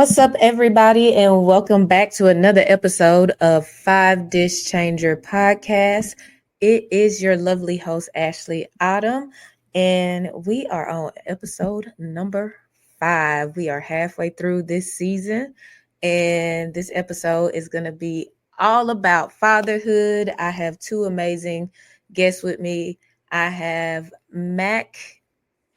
What's up, everybody, and welcome back to another episode of Five Dish Changer Podcast. It is your lovely host, Ashley Autumn, and we are on episode number 5. We are halfway through this season, and this episode is going to be all about fatherhood. I have two amazing guests with me. I have Mac.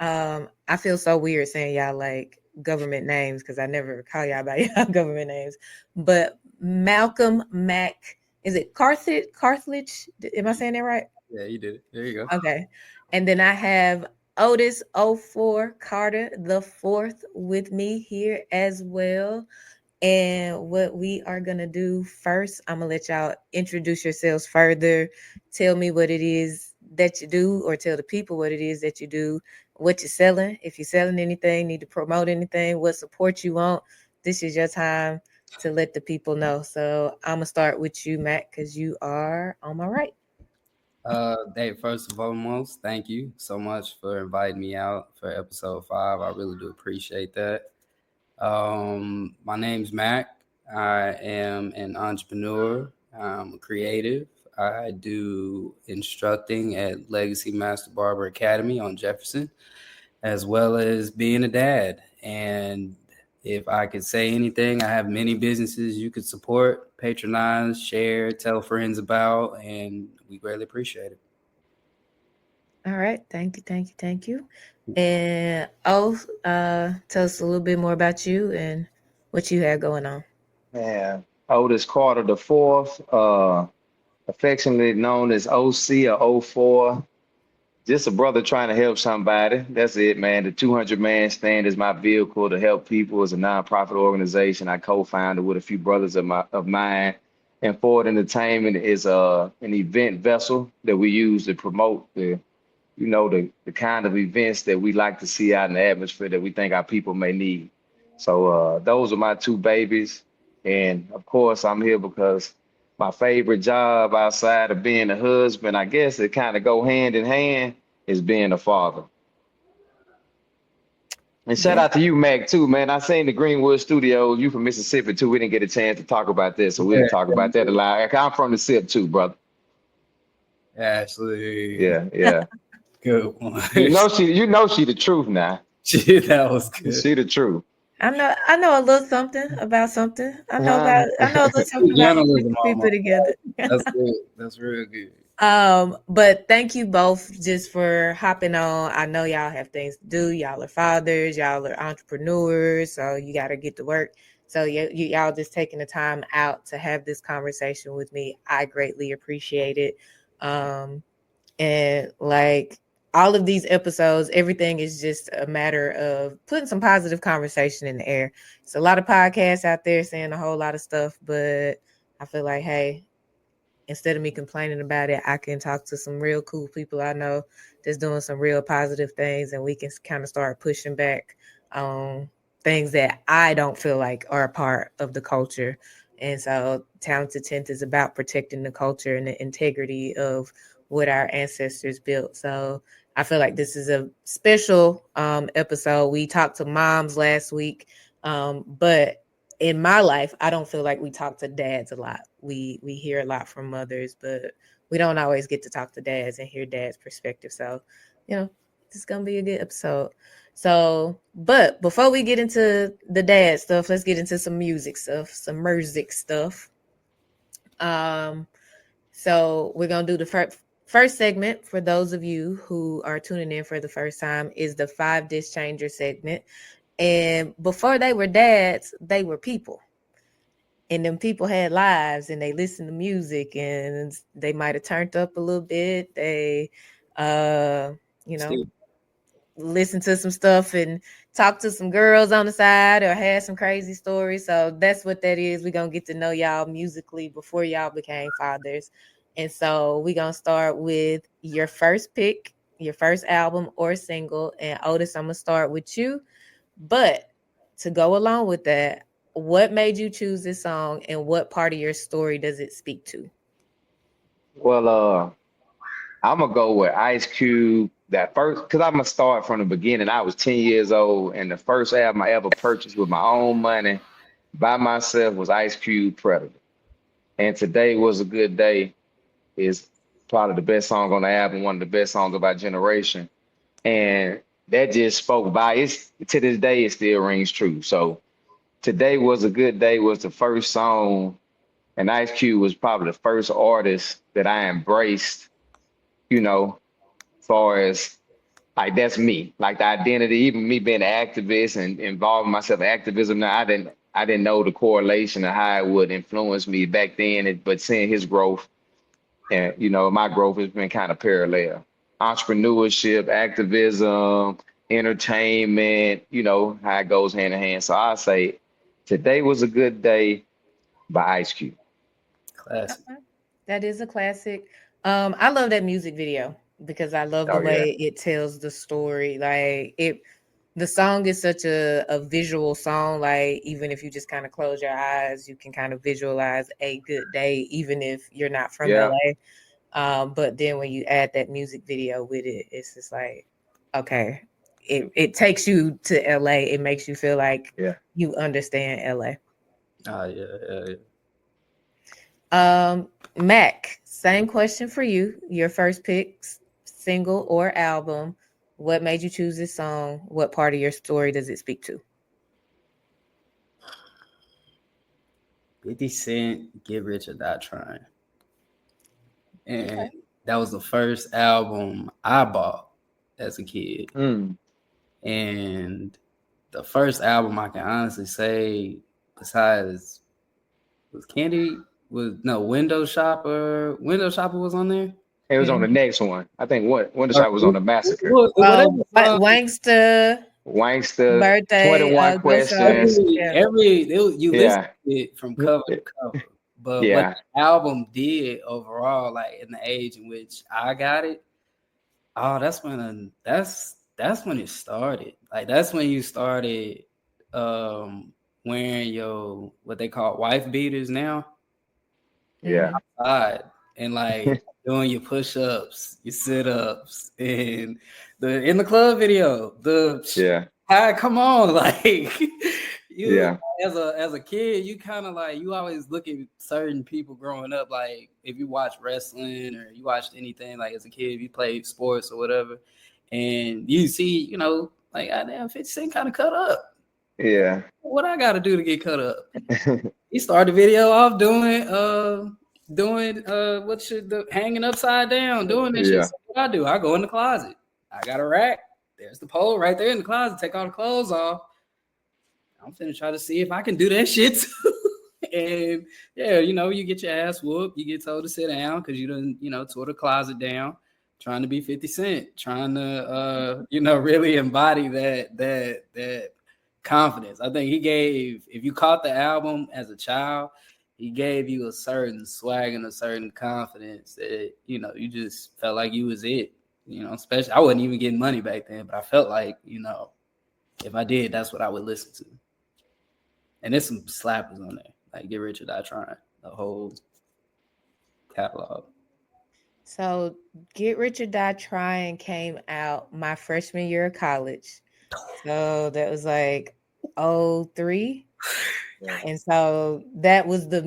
I feel so weird saying y'all like government names because I never call y'all by y'all government names. But Malcolm Mac, is it Carthledge? Am I saying that right? Yeah, you did it. There you go. Okay. And then I have Otis 04 Carter the fourth with me here as well. And what we are gonna do first, I'm gonna let y'all introduce yourselves further. Tell me what it is that you do, or tell the people what it is that you do, what you're selling. If you're selling anything, need to promote anything, what support you want. This is your time to let the people know. So I'm gonna start with you, Matt, because you are on my right. Hey, first and foremost, thank you so much for inviting me out for episode 5. I really do appreciate that. My name's Mac. I am an entrepreneur. I'm a creative. I do instructing at Legacy Master Barber Academy on Jefferson, as well as being a dad. And if I could say anything, I have many businesses you could support, patronize, share, tell friends about, and we greatly appreciate it. All right, thank you. And tell us a little bit more about you and what you have going on. Yeah, Otis Carter IV, affectionately known as OC or O4. Just a brother trying to help somebody. That's it, man. The 200 Man Stand is my vehicle to help people. It's a nonprofit organization I co-founded with a few brothers of mine. And Ford Entertainment is an event vessel that we use to promote the kind of events that we like to see out in the atmosphere that we think our people may need. So those are my two babies. And of course, I'm here because my favorite job outside of being a husband, I guess it kind of go hand in hand, is being a father. And shout Yeah. out to you, Mac, too, man. I seen the Greenwood Studios. You from Mississippi, too. We didn't get a chance to talk about this, so we'll talk about that a lot. I'm from the SIP, too, brother. Ashley. Yeah. Good one. You know she the truth now. That was good. She the truth. I know a little something about something. I know Uh-huh. a little something about Journalism, people almost. together. That's good. That's real good. But thank you both just for hopping on. I know y'all have things to do. Y'all are fathers, y'all are entrepreneurs, so you got to get to work. So y'all just taking the time out to have this conversation with me. I greatly appreciate it. And like all of these episodes, everything is just a matter of putting some positive conversation in the air. It's a lot of podcasts out there saying a whole lot of stuff, but I feel like, hey, instead of me complaining about it, I can talk to some real cool people I know that's doing some real positive things, and we can kind of start pushing back on things that I don't feel like are a part of the culture. And so Talented 10th is about protecting the culture and the integrity of what our ancestors built. So I feel like this is a special episode. We talked to moms last week, but in my life, I don't feel like we talk to dads a lot. We hear a lot from mothers, but we don't always get to talk to dads and hear dads' perspective. So, this is gonna be a good episode. So, but before we get into the dad stuff, let's get into some music stuff, some music stuff. So we're gonna do the first segment for those of you who are tuning in for the first time is the 5 Dish Changer segment. And before they were dads, they were people. And them people had lives and they listened to music and they might have turned up a little bit. They, listened to some stuff and talked to some girls on the side or had some crazy stories. So that's what that is. We're going to get to know y'all musically before y'all became fathers. And so we're going to start with your first pick, your first album or single. And Otis, I'm going to start with you. But to go along with that, what made you choose this song and what part of your story does it speak to? Well, I'm gonna go with Ice Cube. That first, because I'm gonna start from the beginning. I was 10 years old, and the first album I ever purchased with my own money By Myself was Ice Cube Predator. And Today Was a Good Day is probably the best song on the album, one of the best songs of our generation. And that just spoke by it's to this day, it still rings true. So Today Was a Good Day was the first song, and Ice Cube was probably the first artist that I embraced, you know, far as like that's me, like the identity, even me being an activist and involving myself in activism now, I didn't know the correlation of how it would influence me back then, but seeing his growth and my growth has been kind of parallel. Entrepreneurship, activism, entertainment, how it goes hand in hand. So I say Today Was a Good Day by Ice Cube. Classic. That is a classic. I love that music video because I love the Oh yeah. way it tells the story. Like the song is such a visual song. Like even if you just kind of close your eyes, you can kind of visualize a good day, even if you're not from Yeah. LA. But then when you add that music video with it, it's just like, okay, it takes you to LA. It makes you feel like Yeah. you understand LA. Oh yeah. Mac, same question for you. Your first pick, single or album. What made you choose this song? What part of your story does it speak to? 50 Cent, Get Rich or Die Tryin'. And Okay. that was the first album I bought as a kid. Mm. And the first album I can honestly say, besides was Candy, was no Window Shopper. Window Shopper was on there. It was on the next one. I think Wonder Shot was on the Massacre. Whatever. Wankster, Wankster, birthday, 21 Ghost Artist. Questions. Yeah. You listen Yeah. to it from cover to cover. But what Yeah. the album did overall, like in the age in which I got it, that's when it started. Like that's when you started wearing your what they call wife beaters now. Yeah. Outside and like doing your push-ups, your sit-ups, and in the club video, Yeah. come on, like you Yeah. as a kid, you kind of like you always look at certain people growing up, like if you watch wrestling or you watched anything, like as a kid, if you played sports or whatever, and you see, like damn, 50 Cent kind of cut up. Yeah. What I got to do to get cut up? He started the video off doing hanging upside down, doing this shit. Yeah. So what I do, I go in the closet. I got a rack. There's the pole right there in the closet. Take all the clothes off. I'm finna try to see if I can do that shit too. And yeah, you get your ass whooped. You get told to sit down because you done, tore the closet down, trying to be 50 Cent, trying to really embody that confidence. I think he gave, if you caught the album as a child, he gave you a certain swag and a certain confidence that, you just felt like you was it. Especially I wasn't even getting money back then, but I felt like, if I did, that's what I would listen to. And there's some slappers on there, like Get Rich or Die Tryin', the whole catalog. So Get Rich or Die Tryin' came out my freshman year of college. So that was like 03. And so that was the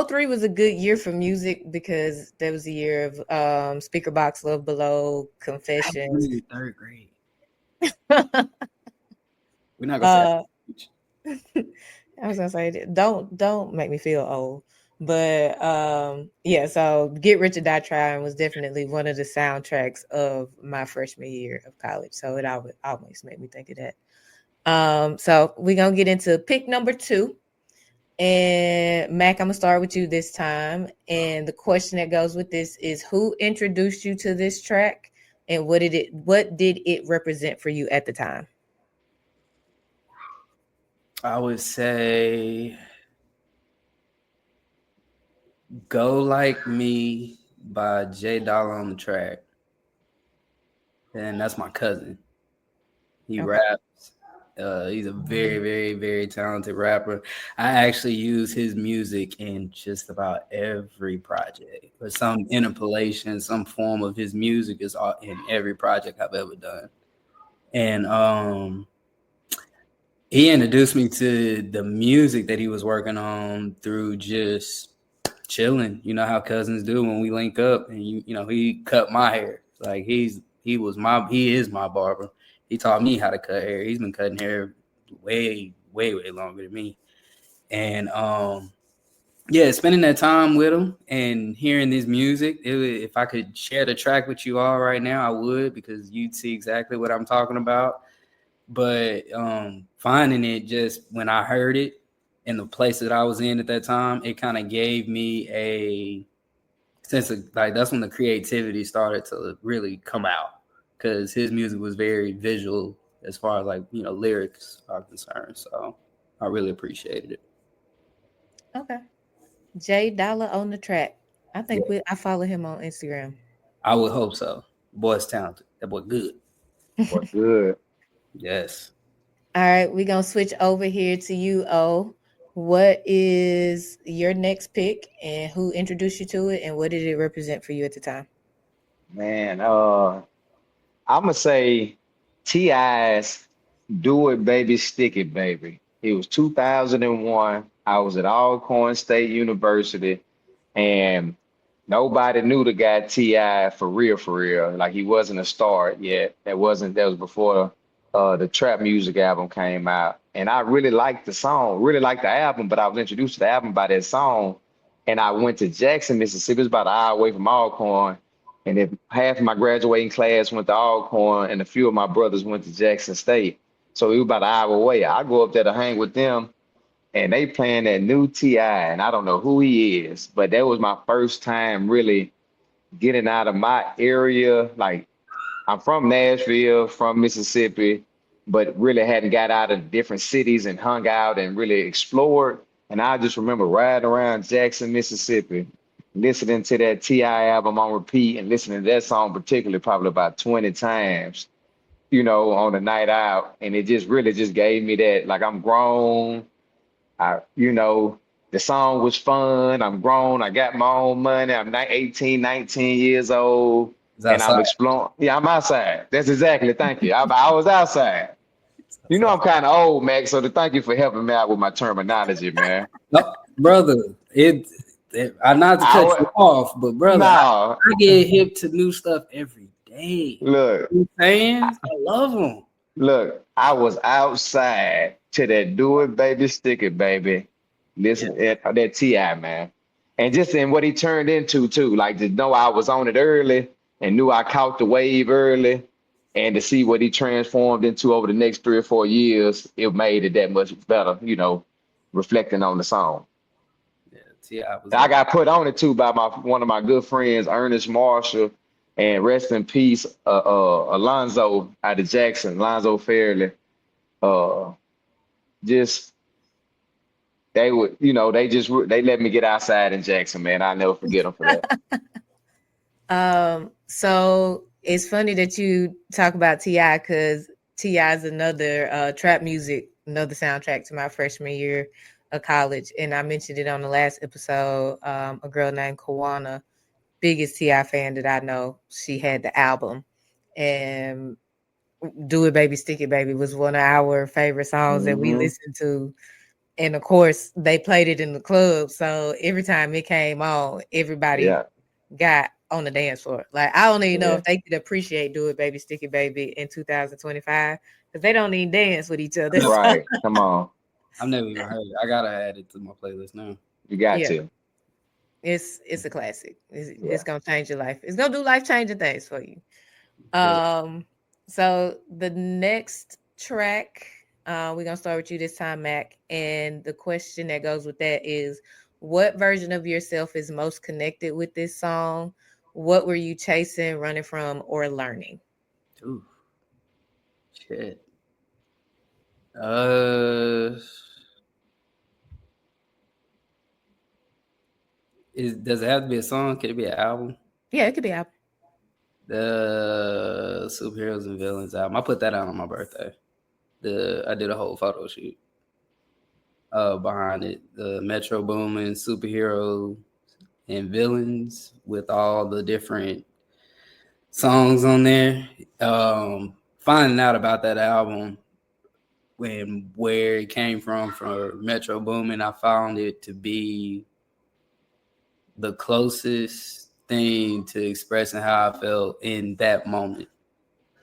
03 was a good year for music because there was a year of Speaker Box, Love Below, Confessions. Third grade. We're not gonna say I was gonna say don't make me feel old. But yeah, so Get Rich or Die Tryin' was definitely one of the soundtracks of my freshman year of college. So it always made me think of that. So we're gonna get into pick number 2. And Mac, I'm gonna start with you this time. And the question that goes with this is who introduced you to this track and what did it represent for you at the time? I would say Go Like Me by J Dollar on the track. And that's my cousin. He raps. He's a very, very, very talented rapper. I actually use his music in just about every project. Or some interpolation, some form of his music is in every project I've ever done. And He introduced me to the music that he was working on through just chilling. You know how cousins do when we link up, and you know he cut my hair. Like he is my barber. He taught me how to cut hair. He's been cutting hair way longer than me. And yeah, spending that time with him and hearing this music, if I could share the track with you all right now, I would, because you'd see exactly what I'm talking about. But finding it, just when I heard it in the place that I was in at that time, it kind of gave me a sense of, like, that's when the creativity started to really come out, because his music was very visual as far as, like, you know, lyrics are concerned. So I really appreciated it. Okay. Jay Dollar on the track. I think I follow him on Instagram. I would hope so. Boy's talented. That boy good. Boy, good. Yes. All right, we're gonna switch over here to you, O. What is your next pick, and who introduced you to it, and what did it represent for you at the time? Man, I'm gonna say T.I.'s "Do It Baby, Stick It Baby." It was 2001. I was at Alcorn State University, and nobody knew the guy T.I. for real, for real. Like, he wasn't a star yet. That was before the trap music album came out. And I really liked the song, really liked the album, but I was introduced to the album by that song. And I went to Jackson, Mississippi. It's about an hour away from Alcorn. And if half of my graduating class went to Alcorn and a few of my brothers went to Jackson State. So it was about an hour away. I go up there to hang with them, and they playing that new T.I., and I don't know who he is, but that was my first time really getting out of my area. Like, I'm from Nashville, from Mississippi, but really hadn't got out of different cities and hung out and really explored. And I just remember riding around Jackson, Mississippi, listening to that T.I. album on repeat and listening to that song particularly probably about 20 times, you know, on a night out. And it just really just gave me that, like, I'm grown. You know, the song was fun. I'm grown. I got my own money. I'm 18, 19 years old, It's and I'm outside. exploring. Yeah, I'm outside. That's exactly. Thank you. I was outside. You know, I'm kind of old, Max. So thank you for helping me out with my terminology, man. No, brother, I not to cut you off, but brother, No, I get hip to new stuff every day. look, You fans, I love them. look. I was outside to that "Do It Baby, Stick It Baby." Listen, that T.I., man, and just in what he turned into too. Like, to know I was on it early and knew I caught the wave early, and to see what he transformed into over the next 3 or 4 years, it made it that much better. You know, reflecting on the song. Yeah, T.I. was I got put on it too by one of my good friends, Ernest Marshall, and rest in peace, Alonzo out of Jackson, Alonzo Fairley. Uh, just they would, you know, they let me get outside in Jackson, man. I'll never forget them for that. So it's funny that you talk about T.I. because T.I. is another trap music, another soundtrack to my freshman year of college. And I mentioned it on the last episode. A girl named Kawana, biggest T.I. fan that I know, she had the album. And "Do It Baby, Stick It Baby" was one of our favorite songs that we listened to. And of course, they played it in the club. So every time it came on, everybody got on the dance floor. Like, I don't even know if they could appreciate "Do It Baby, Stick It Baby" in 2025, because they don't even dance with each other. Right. Come on. I've never even heard it. I gotta add it to my playlist now. You got to. It's a classic. It's gonna change your life. It's gonna do life-changing things for you. So the next track, we're gonna start with you this time, Mac. And the question that goes with that is, what version of yourself is most connected with this song? What were you chasing, running from, or learning? Ooh, shit. Does it have to be a song? Can it be an album? Yeah, it could be an album. The Superheroes and Villains album. I put that out on my birthday. I did a whole photo shoot behind it. The Metro Boomin superhero and villains with all the different songs on there. Finding out about that album and where it came from for Metro Boomin, I found it to be the closest thing to expressing how I felt in that moment.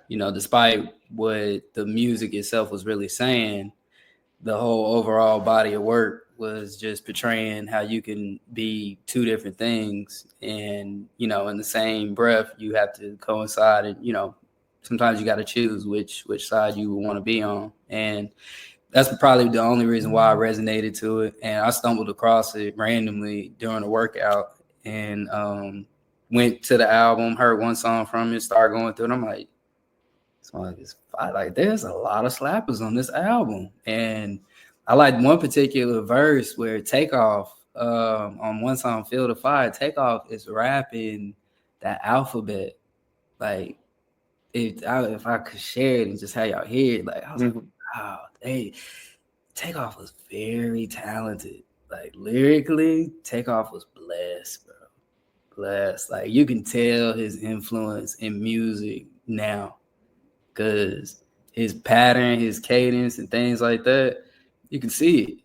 You know, despite what the music itself was really saying, the whole overall body of work was just portraying how you can be two different things, and you know, in the same breath you have to coincide, and you know, sometimes you got to choose which side you want to be on. And that's probably the only reason why I resonated to it. And I stumbled across it randomly during a workout, and went to the album, heard one song from it, started going through it. I'm like, like there's a lot of slappers on this album. And I like one particular verse where Takeoff, on one song, Feel the Fire, Takeoff is rapping that alphabet. Like, if I could share it and just have y'all hear it, like, I was like, wow, Takeoff was very talented. Like, lyrically, Takeoff was blessed, bro. Blessed. Like, you can tell his influence in music now, because his pattern, his cadence, and things like that, you can see it.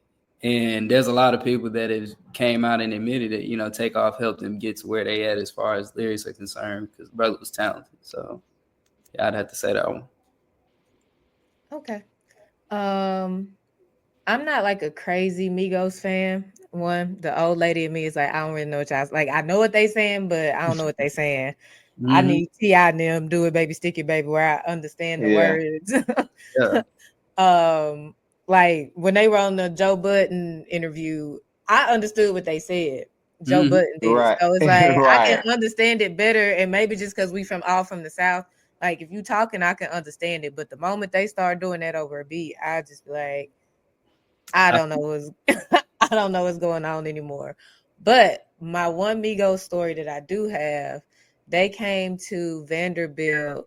And there's a lot of people that have came out and admitted that, you know, Takeoff helped them get to where they at as far as lyrics are concerned, because brother was talented. So yeah, I'd have to say that one. Okay. I'm not like a crazy Migos fan. One, the old lady in me is like, I don't really know what y'all like. I know what they saying, but I don't know what they saying. I need T.I. and them, Do It Baby, Stick It Baby, where I understand the words. Like when they were on the Joe Budden interview, I understood what they said. Joe Budden did. Right. So it's like Right. I can understand it better. And maybe just because we all from the South, like if you talking, I can understand it. But the moment they start doing that over a beat, I just be like, I don't know what's going on anymore. But my one Migos story that I do have, they came to Vanderbilt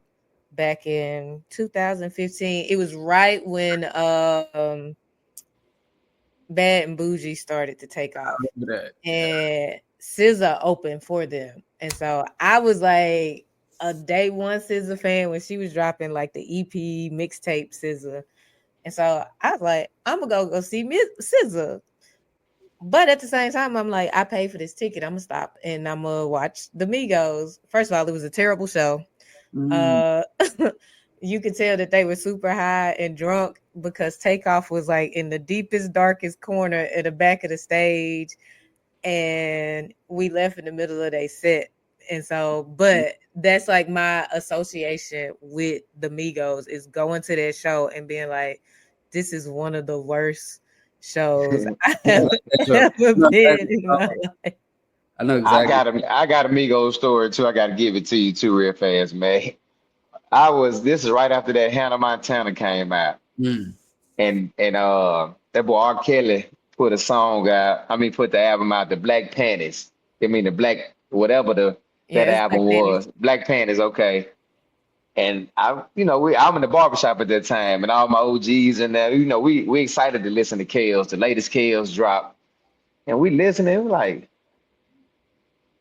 back in 2015. It was right when Bad and Bougie started to take off, and SZA opened for them. And so I was like a day one SZA fan when she was dropping like the EP mixtape SZA. And so I was like, I'm gonna go see SZA. But at the same time, I'm like, I paid for this ticket. I'm gonna stop and I'm gonna watch the Migos. First of all, it was a terrible show. You could tell that they were super high and drunk because Takeoff was like in the deepest, darkest corner at the back of the stage, and we left in the middle of their set. And so, but that's like my association with the Migos is going to that show and being like, this is one of the worst shows I have ever been in my life. I know exactly. I got a Migos story too. I got to give it to you too real fast, man. This is right after that Hannah Montana came out. And that boy R. Kelly put a song out. Put the album out, the Black Panties. The Black, whatever that album was. Black Panties, okay. And I'm in the barbershop at that time, and all my OGs and that, we excited to listen to Kales, the latest Kales drop. And we listening, we're like,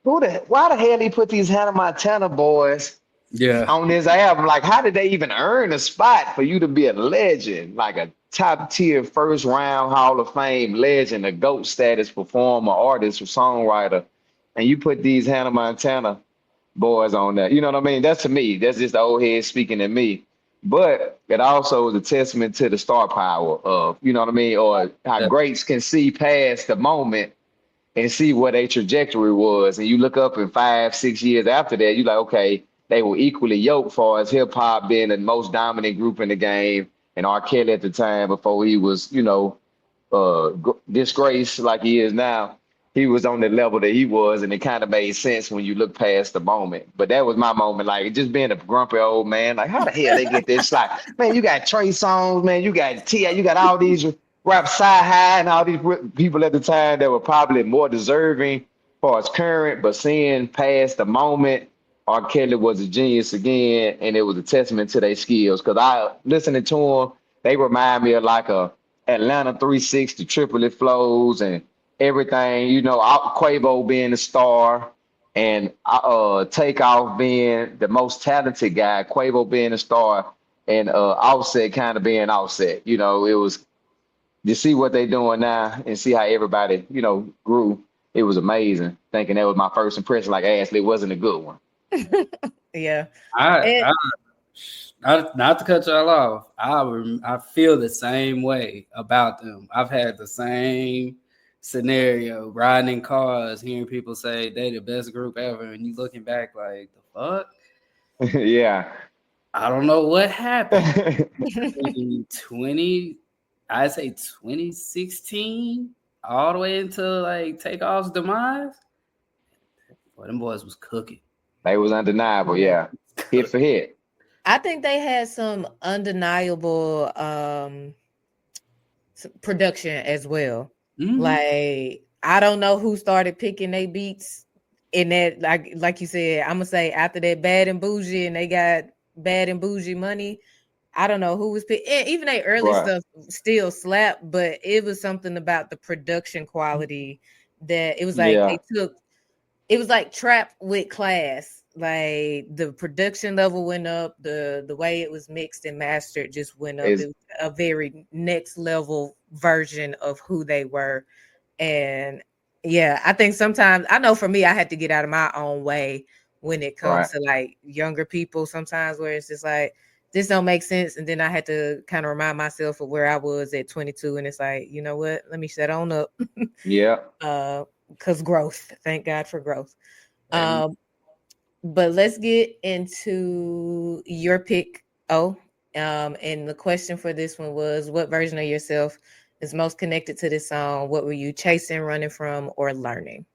why the hell he put these Hannah Montana boys on this album? Like, how did they even earn a spot for you to be a legend, like a top tier first round Hall of Fame legend, a GOAT status performer, artist, or songwriter, and you put these Hannah Montana boys on that? You know what I mean? That's to me, that's just the old head speaking to me. But it also is a testament to the star power of, you know what I mean, or how greats can see past the moment and see what their trajectory was. And you look up in 5-6 years after that, you're like, okay, they were equally yoked for as hip hop being the most dominant group in the game. And R. Kelly at the time, before he was, disgraced like he is now, he was on the level that he was. And it kind of made sense when you look past the moment. But that was my moment, like just being a grumpy old man. Like, how the hell they get this slot? Man, you got Trey Songz, man, you got T.I., you got all these rap sci-hi and all these people at the time that were probably more deserving for his current, but seeing past the moment, R. Kelly was a genius again, and it was a testament to their skills. Because I listening to them, they remind me of like a Atlanta 360, triplet flows and everything. Quavo being the star, and Takeoff being the most talented guy, Quavo being the star. and Offset kind of being Offset. You know, it was to see what they doing now and see how everybody, you know, grew. It was amazing. Thinking that was my first impression, like Ashley wasn't a good one. Yeah. I not to cut y'all off. I feel the same way about them. I've had the same scenario riding in cars, hearing people say they the best group ever, and you looking back like the fuck. Yeah. I don't know what happened. 2020, I say 2016, all the way into like Takeoff's demise. Boy, them boys was cooking. They was undeniable, yeah. Hit for hit. I think they had some undeniable production as well. Mm-hmm. Like, I don't know who started picking their beats in that, like you said, I'm gonna say after that Bad and Bougie and they got Bad and Bougie Money. I don't know who was picking. Even their early stuff still slapped, but it was something about the production quality that it was like they took. It was like trap with class. Like the production level went up, the way it was mixed and mastered just went up. It was a very next level version of who they were. And yeah, I think sometimes, I know for me, I had to get out of my own way when it comes to like younger people sometimes, where it's just like, this don't make sense. And then I had to kind of remind myself of where I was at 22. And it's like, you know what? Let me shut on up. Yeah. Because growth. Thank God for growth. But let's get into your pick. And the question for this one was, what version of yourself is most connected to this song? What were you chasing, running from, or learning?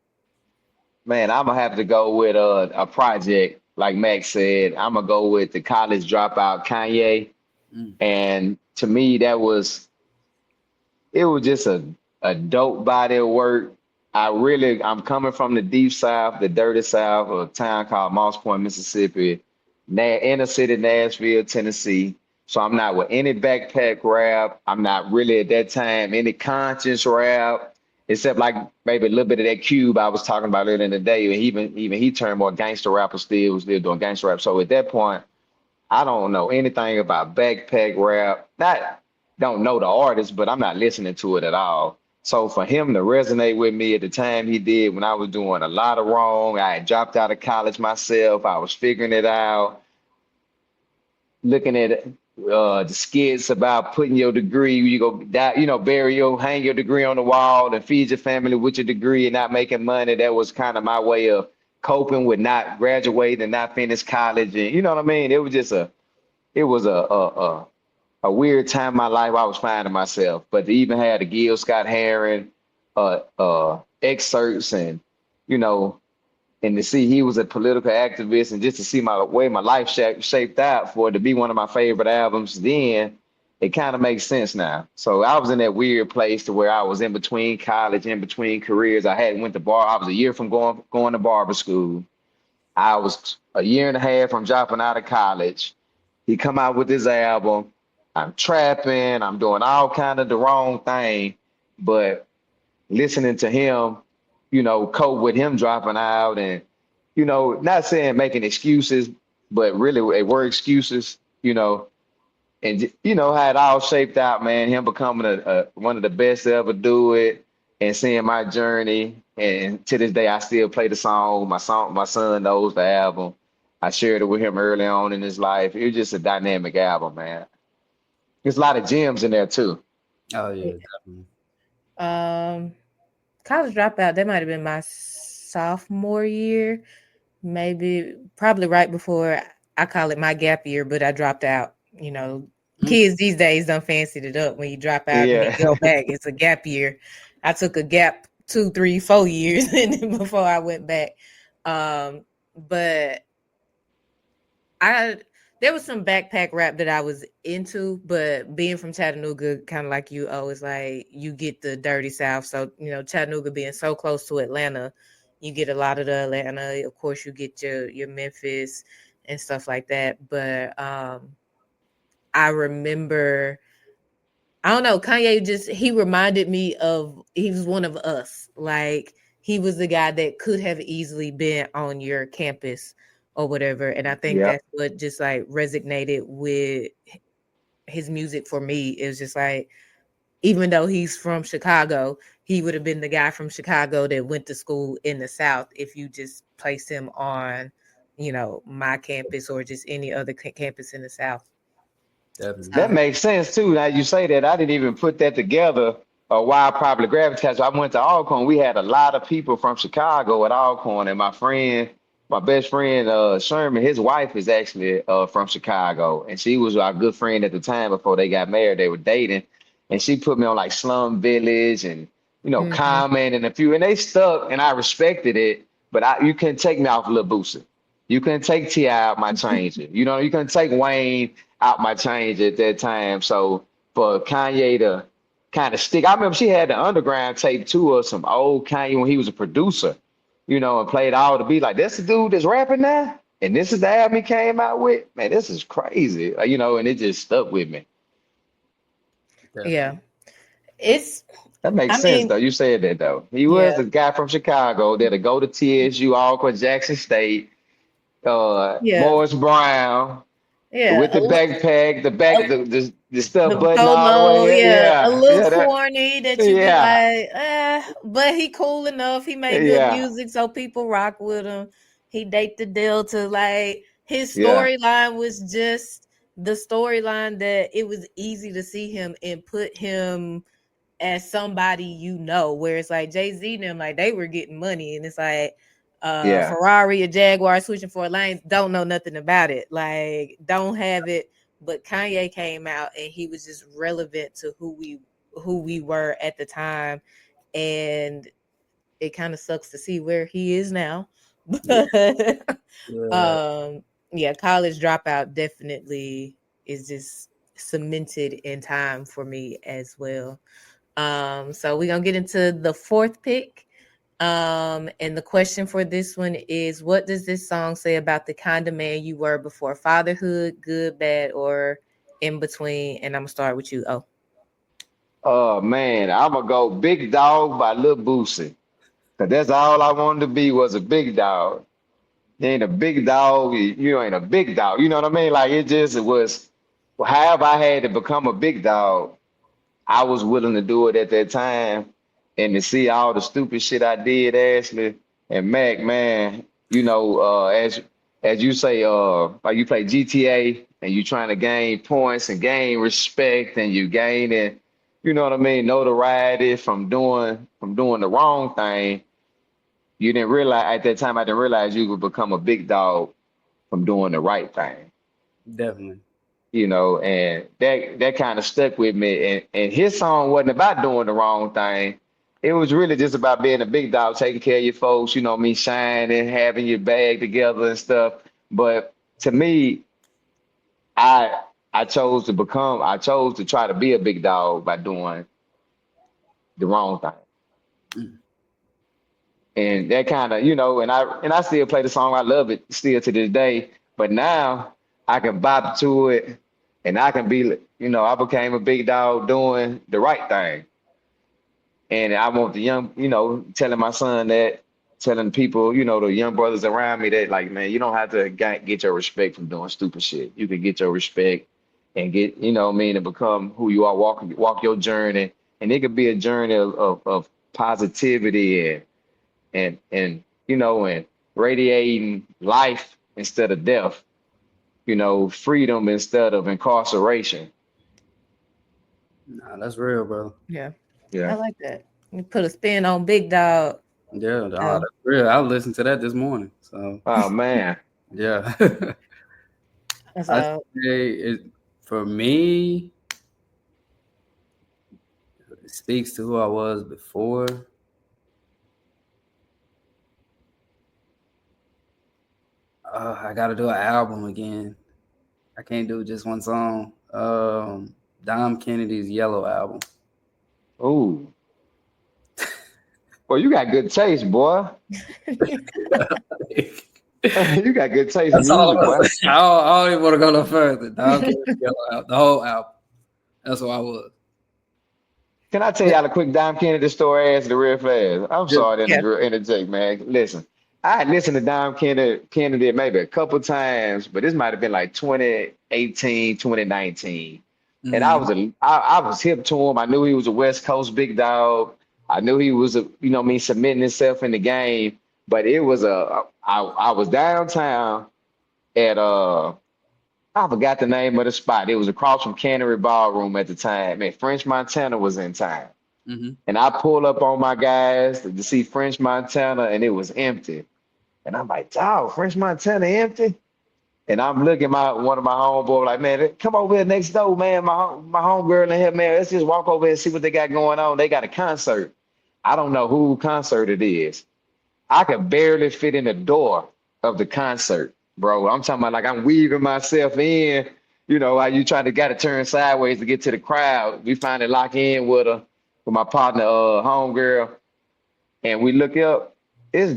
Man, I'm gonna have to go with a project, like Max said. I'm gonna go with the College Dropout Kanye. And to me, it was just a dope body of work. I'm coming from the deep South, the dirty South, a town called Moss Point, Mississippi, inner city, Nashville, Tennessee. So I'm not with any backpack rap. I'm not really at that time any conscious rap, except like maybe a little bit of that Cube I was talking about earlier in the day. Even he turned more gangster rapper, was still doing gangster rap. So at that point, I don't know anything about backpack rap. Don't know the artist, but I'm not listening to it at all. So for him to resonate with me at the time he did, when I was doing a lot of wrong, I had dropped out of college myself. I was figuring it out, looking at the skits about putting your degree, you go die, hang your degree on the wall and feed your family with your degree and not making money. That was kind of my way of coping with not graduating and not finish college. And you know what I mean? It was just a weird time in my life. I was finding myself, but to even have the Gil Scott Heron excerpts and, and to see he was a political activist and just to see my way my life shaped out for it to be one of my favorite albums, then it kind of makes sense now. So I was in that weird place to where I was in between college, in between careers. I hadn't went to bar. I was a year from going to barber school. I was a year and a half from dropping out of college. He come out with his album. I'm trapping. I'm doing all kind of the wrong thing, but listening to him, cope with him dropping out and, not saying making excuses, but really they were excuses, and how it all shaped out, man, him becoming one of the best to ever do it and seeing my journey. And to this day, I still play the song. My son knows the album. I shared it with him early on in his life. It was just a dynamic album, man. There's a lot of gems in there too. Oh yeah, definitely. College Dropout, that might have been my sophomore year, probably right before, I call it my gap year, but I dropped out. Kids these days done fancied it up. When you drop out and you go back, it's a gap year. I took a gap 2, 3, 4 years before I went back. But there was some backpack rap that I was into, but being from Chattanooga, kind of like you, it's like you get the dirty South. So, Chattanooga being so close to Atlanta, you get a lot of the Atlanta. Of course, you get your Memphis and stuff like that. But I remember, I don't know, Kanye he reminded me of, he was one of us. Like, he was the guy that could have easily been on your campus or whatever. And I think Yeah. that's what just like resonated with his music for me. It was just like, even though he's from Chicago, he would have been the guy from Chicago that went to school in the South if you just placed him on, my campus or just any other campus in the South. Definitely. That So, makes sense too. Now you say that, I didn't even put that together. Why I probably gravitated. So I went to Alcorn. We had a lot of people from Chicago at Alcorn, and my best friend, Sherman, his wife is actually from Chicago, and she was our good friend at the time before they got married. They were dating, and she put me on like Slum Village and mhm. Common and a few, and they stuck, and I respected it. But you couldn't take me off Lil Boosie. You couldn't take T.I. out my changer. You couldn't take Wayne out my change at that time. So for Kanye to kind of stick, I remember she had the underground tape too of some old Kanye when he was a producer, and played all the beat like that's the dude that's rapping now. And this is the album he came out with. Man, this is crazy. And it just stuck with me. Yeah. Definitely. It's, That makes I sense mean, though. You said that though. He yeah, was the guy from Chicago that'll go to TSU, Alcorn, Jackson State, yeah, Morris Brown, yeah. with the backpack, the stuff The button all the polo, way. yeah, a Yeah, little yeah, that, corny that you be yeah, like, but he cool enough. He made good yeah, music, so people rock with him. He date the Delta. Like his yeah, storyline was just the storyline that it was easy to see him and put him as somebody, where it's like Jay-Z and them, like they were getting money, and it's like yeah, Ferrari or Jaguar switching 4 lanes, don't know nothing about it, like don't have it. But Kanye came out and he was just relevant to who we were at the time. And it kind of sucks to see where he is now. yeah. But Yeah. yeah, College Dropout definitely is just cemented in time for me as well. So we're gonna get into the fourth pick. And the question for this one is, what does this song say about the kind of man you were before fatherhood, good, bad, or in between? And I'm gonna start with you. Oh, Oh man, I'm gonna go Big Dog by Lil Boosie. Cause that's all I wanted to be was a big dog. You ain't a big dog, you ain't a big dog. You know what I mean? Like it was however I had to become a big dog, I was willing to do it at that time. And to see all the stupid shit I did, Ashley and Mac, man, as you say, like you play GTA and you trying to gain points and gain respect and you gain it, you know what I mean, notoriety from doing the wrong thing. You didn't realize at that time, I didn't realize you would become a big dog from doing the right thing. Definitely. And that kind of stuck with me. And his song wasn't about doing the wrong thing. It was really just about being a big dog, taking care of your folks, me shining, having your bag together and stuff. But to me, I I chose to try to be a big dog by doing the wrong thing. Mm. And that kind of, and I still play the song. I love it still to this day. But now I can bop to it and I can be, I became a big dog doing the right thing. And I want the young, telling my son that, telling people, the young brothers around me that, like, man, you don't have to get your respect from doing stupid shit. You can get your respect and get, what I mean, and become who you are, walk your journey. And it could be a journey of positivity and radiating life instead of death, freedom instead of incarceration. Nah, that's real, bro. yeah, I Yeah. like that. You put a spin on Big Dog. Yeah, nah, Oh, that's real. I listened to that this morning. So Oh man. yeah. I so say it for me, it speaks to who I was before. I gotta do an album again. I can't do just one song. Dom Kennedy's Yellow album. Ooh. Well, you got good taste, boy. You got good taste in That's all I'm music, gonna boy. say. I don't even want to go no further. Dom Kennedy's Yellow album, the whole album. That's what I was. Can I tell y'all a quick Dom Kennedy story as the real fast? I'm Yeah. sorry to yeah, interject, man. Listen, I had listened to Dom Kennedy maybe a couple times, but this might have been like 2018, 2019. And Mm-hmm. I was hip to him. I knew he was a West Coast big dog. I knew he was submitting himself in the game. But it was I was downtown at I forgot the name of the spot. It was across from Cannery Ballroom at the time. And French Montana was in town. Mm-hmm. And I pulled up on my guys to see French Montana, and it was empty. And I'm like, dog, French Montana empty? And I'm looking one of my homeboys like, man, come over here next door, man. My homegirl in here, man. Let's just walk over here and see what they got going on. They got a concert. I don't know who concert it is. I could barely fit in the door of the concert, bro. I'm talking about like I'm weaving myself in. You know, how you gotta turn sideways to get to the crowd. We finally lock in with my partner, homegirl, and we look up. It's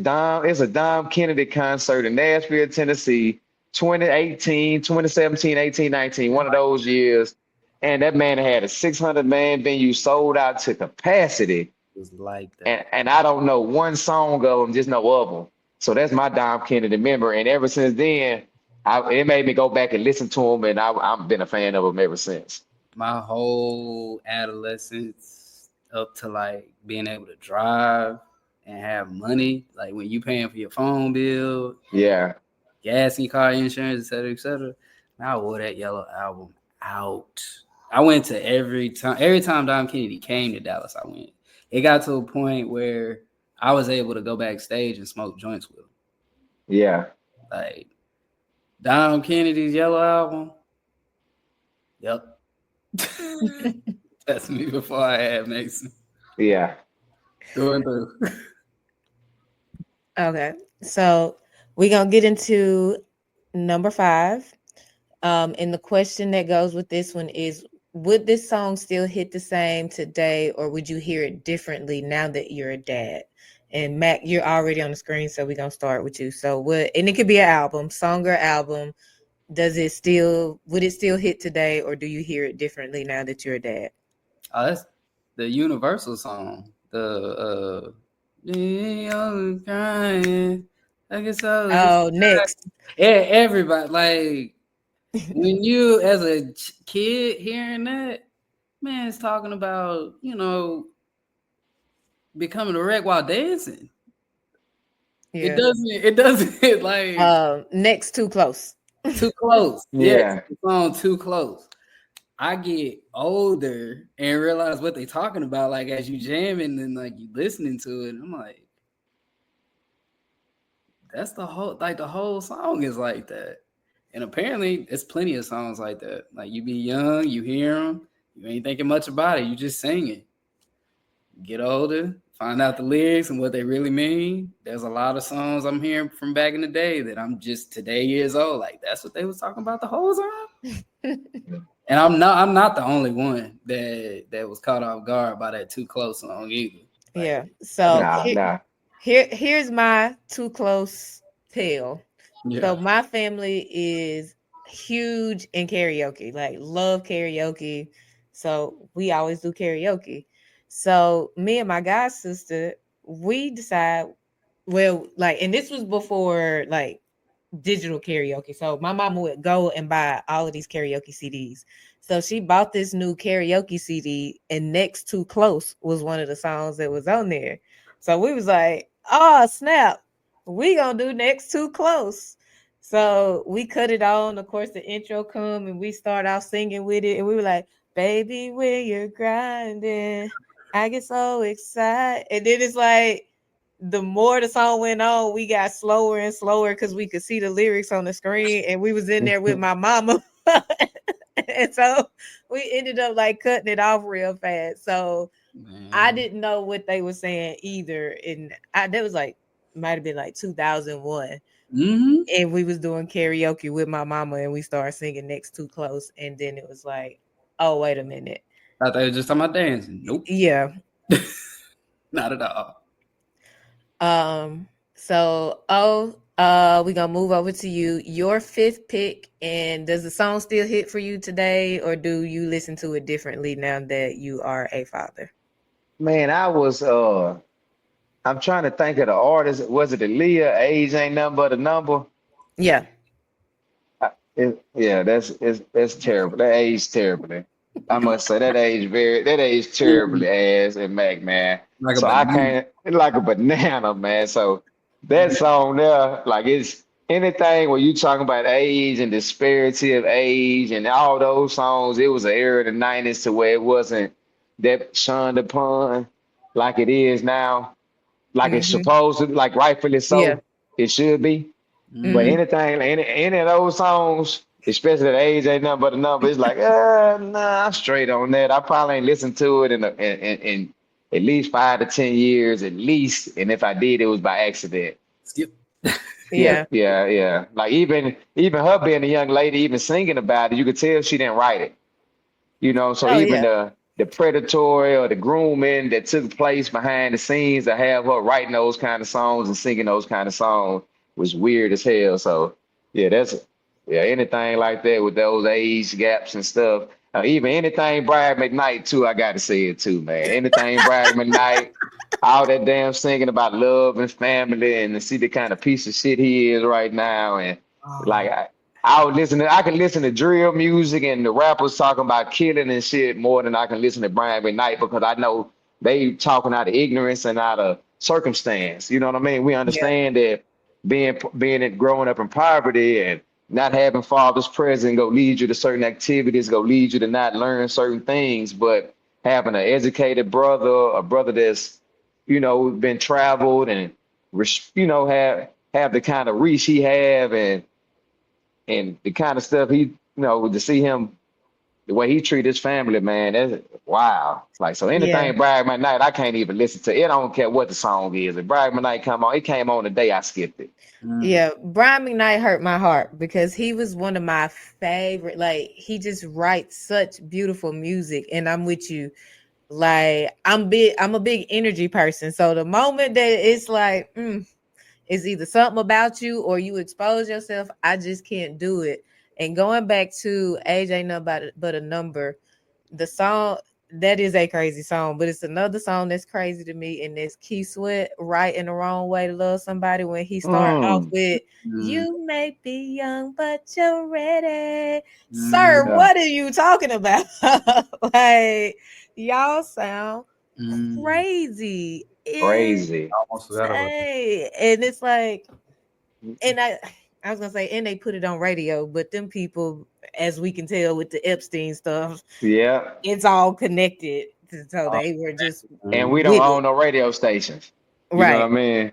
a Dom Kennedy concert in Nashville, Tennessee, 2018, 2017, 18, 19, one of those years. And that man had a 600-man venue sold out to capacity. It was like that. And I don't know one song of them, just know of them. So that's my Dom Kennedy memory. And ever since then, it made me go back and listen to him, and I've been a fan of him ever since. My whole adolescence up to like being able to drive and have money, like when you paying for your phone bill, Yeah, gas and car insurance, et cetera, et cetera. And I wore that Yellow Album out. I went to every time Dom Kennedy came to Dallas, I went. It got to a point where I was able to go backstage and smoke joints with him. yeah. Like Dom Kennedy's Yellow Album. Yep. That's me before I had Mason. Yeah. Through and through. Okay, so we're gonna get into number 5. And the question that goes with this one is, would this song still hit the same today, or would you hear it differently now that you're a dad? And Mac, you're already on the screen, so we're gonna start with you. So and it could be an album, song or album. Would it still hit today, or do you hear it differently now that you're a dad? Oh, that's the Universal song. The crying. I guess so. Oh, next. Yeah, everybody, like when you as a kid hearing that, man, it's talking about, becoming a wreck while dancing. Yeah. It doesn't like next, Too Close. Too Close. Yeah. The song Too Close. I get older and realize what they're talking about, like as you jamming and like you listening to it. I'm like, that's the whole song is like that. And apparently there's plenty of songs like that. Like you be young, you hear them, you ain't thinking much about it, you just sing it. Get older, find out the lyrics and what they really mean. There's a lot of songs I'm hearing from back in the day that I'm just today years old. Like that's what they was talking about the whole time. And I'm not the only one that was caught off guard by that Too Close song either. Like, yeah. So nah. Here's my Too Close tale. Yeah. So my family is huge in karaoke, like love karaoke. So we always do karaoke. So me and my god sister, we decide, and this was before like digital karaoke. So my mama would go and buy all of these karaoke CDs. So she bought this new karaoke CD, and Next Too Close was one of the songs that was on there. So we was like, oh snap, we gonna do Next Too Close. So we cut it on. Of course, the intro come and we start out singing with it, and we were like, baby, when you're grinding, I get so excited. And then it's like, the more the song went on, we got slower and slower because we could see the lyrics on the screen, and we was in there with my mama. And so we ended up like cutting it off real fast. So I didn't know what they were saying either. And that was like, might have been like 2001. Mm-hmm. And we was doing karaoke with my mama, and we started singing Next Too Close. And then it was like, oh, wait a minute. I thought you were just talking about dancing. Nope. Yeah. Not at all. We're gonna move over to you. Your 5th pick, and does the song still hit for you today, or do you listen to it differently now that you are a father? Man, I was I'm trying to think of the artist. Was it Aaliyah? Age ain't nothing but a number. Yeah. Yeah, that's terrible. That age terribly. I must say that age terribly ass and Mac, man. Like a So I banana. can't it's like a banana, man. So that song there, like it's anything when you talking about age and disparity of age and all those songs, it was an era in the 90s to where it wasn't that shunned upon like it is now, like it's Hmm. supposed to, like rightfully Yeah. so, it should be. But Hmm. Mm. anything, any of those songs, especially the age ain't nothing but a number, it's like, nah, I'm straight on that. I probably ain't listened to it in at least 5 to 10 years, at least. And if I did, it was by accident. Skip. Yeah, Yeah. yeah, yeah. Like even her being a young lady, even singing about it, you could tell she didn't write it. So Oh even yeah. the predatory or the grooming that took place behind the scenes to have her writing those kind of songs and singing those kind of songs was weird as hell. So yeah, anything like that with those age gaps and stuff. Even anything Brian McKnight too, I gotta say it too, man. Anything Brian McKnight, all that damn singing about love and family and to see the kind of piece of shit he is right now and like Oh, I can listen to drill music and the rappers talking about killing and shit more than I can listen to Brian McKnight because I know they talking out of ignorance and out of circumstance. You know what I mean? We Yeah. understand that growing up in poverty and not having fathers present go lead you to certain activities, go lead you to not learn certain things, but having an educated brother, a brother that's, been traveled and have the kind of reach he have and the kind of stuff to see him the way he treat his family, man, that's wow. Like so Yeah. anything Brian McKnight, I can't even listen to it. I don't care what the song is. If Brian McKnight come on, it came on the day I skipped it. mm. Yeah, Brian McKnight hurt my heart because he was one of my favorite. Like, he just writes such beautiful music, and I'm with you. Like, I'm a big energy person. So the moment that it's like, it's either something about you or you expose yourself, I just can't do it. And going back to Age Ain't Nothing but a Number, the song, that is a crazy song, but it's another song that's crazy to me, and it's Key Sweat, Right in the Wrong Way to Love Somebody, when he start off Mm, with Mm. "You may be young, but you're ready." Sir, Mm. yeah, what are you talking about? Like, y'all sound Mm. crazy, crazy. Almost forgot about that. insane. And it's like, and I was gonna say, and they put it on radio, but them people, as we can tell with the Epstein stuff, Yeah. it's all connected. So Oh, they were just And mm. we don't with own it. no radio stations. You know what Right. I mean?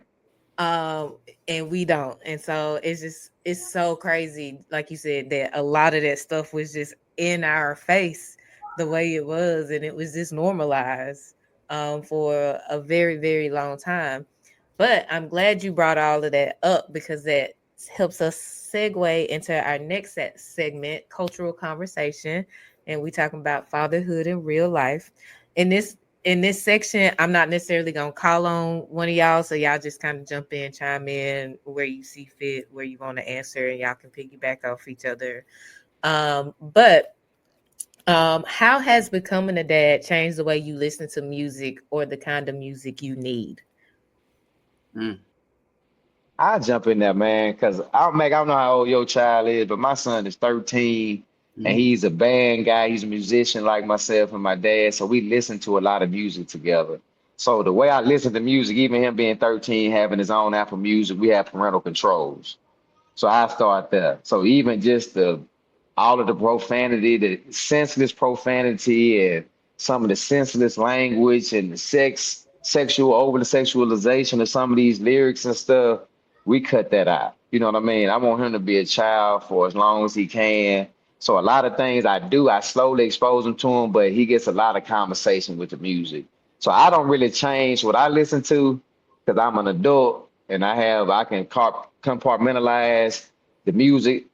And we don't. And so it's so crazy, like you said, that a lot of that stuff was just in our face the way it was, and it was just normalized for a very, very long time. But I'm glad you brought all of that up because that helps us segue into our next segment, cultural conversation. And we talking about fatherhood in real life. In this section, I'm not necessarily gonna call on one of y'all, so y'all just kind of jump in, chime in where you see fit, where you want to answer, and y'all can piggyback off each other. But how has becoming a dad changed the way you listen to music or the kind of music you need? Mm. I jump in there, man, because I don't know how old your child is, but my son is 13 and Mm. he's a band guy. He's a musician like myself and my dad. So we listen to a lot of music together. So the way I listen to music, even him being 13, having his own Apple Music, we have parental controls. So I start there. So even just all of the profanity, the senseless profanity, and some of the senseless language and the sexual over the sexualization of some of these lyrics and stuff, we cut that out. You know what I mean? I want him to be a child for as long as he can. So a lot of things I do, I slowly expose him to him, but he gets a lot of conversation with the music. So I don't really change what I listen to because I'm an adult and I can compartmentalize the music,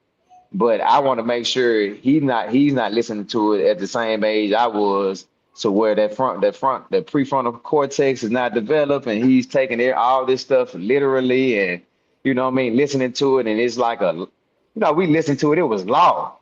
but I want to make sure he's not listening to it at the same age I was, so where the prefrontal cortex is not developed, and he's taking all this stuff literally, and what I mean, listening to it, and it's like we listened to it, it was law.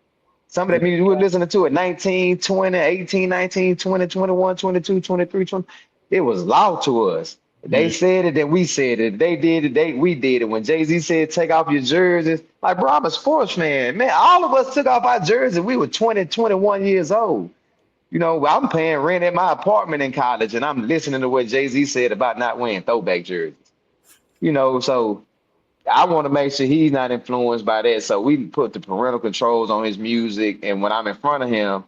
Some of Yeah. that music we were listening to at 19, 20, 18, 19, 20, 21, 22, 23, 20. It was law to us. They said it, then we said it. They did it, we did it. When Jay-Z said, take off your jerseys, like, bro, I'm a sports fan. Man, all of us took off our jerseys. We were 20, 21 years old. You know, I'm paying rent at my apartment in college, and I'm listening to what Jay-Z said about not wearing throwback jerseys. You know, so I want to make sure he's not influenced by that. So we put the parental controls on his music, and when I'm in front of him,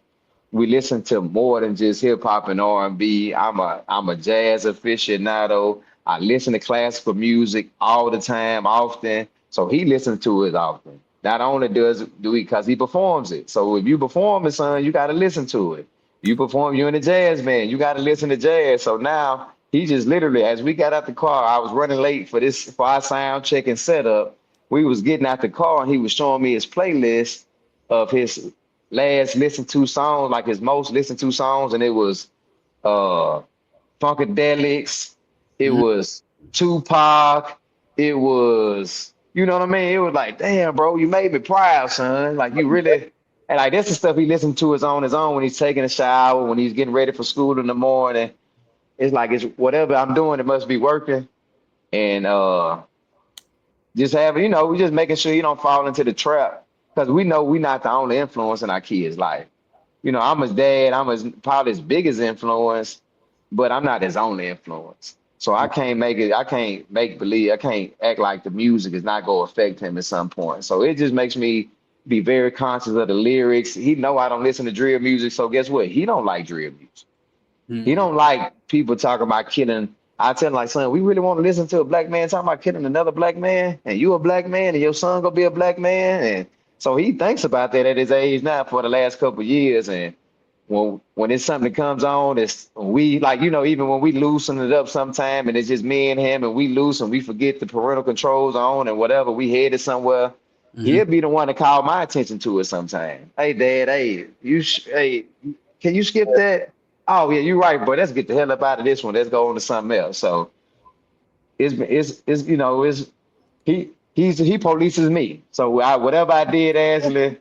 we listen to more than just hip hop and R&B. I'm a jazz aficionado. I listen to classical music all the time, often. So he listens to it often. Not only do he because he performs it. So if you perform it, son, you got to listen to it. You perform, you're in a jazz band, you got to listen to jazz. So now he just literally, as we got out the car, I was running late for our sound check and setup. We was getting out the car and he was showing me his playlist of his last listened to songs, like his most listened to songs, and it was uh Funkadelics, it was Tupac, it was, you know what I mean? It was like, damn, bro, you made me proud, son. Like you really, and like that's the stuff he listened to is on his own when he's taking a shower, when he's getting ready for school in the morning. It's like it's whatever I'm doing, it must be working. And just having, you know, we just making sure you don't fall into the trap because we know we're not the only influence in our kids' life. You know, I'm his dad, probably his biggest influence, but I'm not his only influence. So I can't make believe, I can't act like the music is not going to affect him at some point. So it just makes me be very conscious of the lyrics. He know I don't listen to drill music, so guess what? He don't like drill music. He don't like people talking about killing. I tell him like, son, we really want to listen to a black man talking about killing another black man, and you a black man, and your son gonna be a black man, and so he thinks about that at his age now for the last couple of years. And when it's something that comes on, it's we like, you know, even when we loosen it up sometime, and it's just me and him, and we loose and we forget the parental controls on and whatever, we headed somewhere. He'll be the one to call my attention to it sometime. Hey, Dad, hey, can you skip that? Oh yeah, you're right, boy. Let's get the hell up out of this one. Let's go on to something else. So it's you know he polices me. So whatever I did actually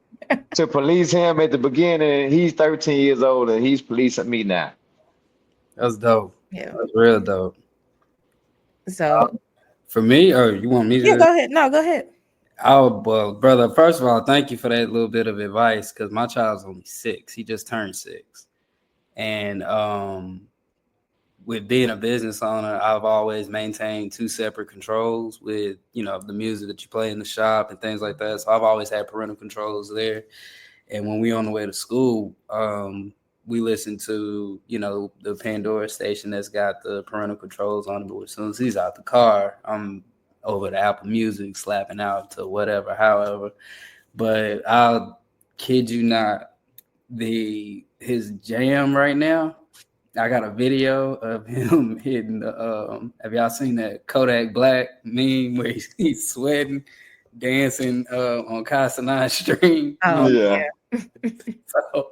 to police him at the beginning, he's 13 years old and he's policing me now. That's dope. Yeah, that's real dope. So for me, or you want me to? Yeah, go ahead. No, go ahead. Oh, well, brother, first of all, thank you for that little bit of advice because my child's only 6. He just turned 6. And with being a business owner, I've always maintained 2 separate controls with, you know, the music that you play in the shop and things like that. So I've always had parental controls there. And when we on the way to school, we listen to, you know, the Pandora station that's got the parental controls on it. But as soon as he's out the car, I'm over to Apple Music, slapping out to whatever, however. But I'll kid you not, his jam right now, I got a video of him hitting the have y'all seen that Kodak Black meme where he's sweating, dancing on Casanat Stream? Oh yeah. So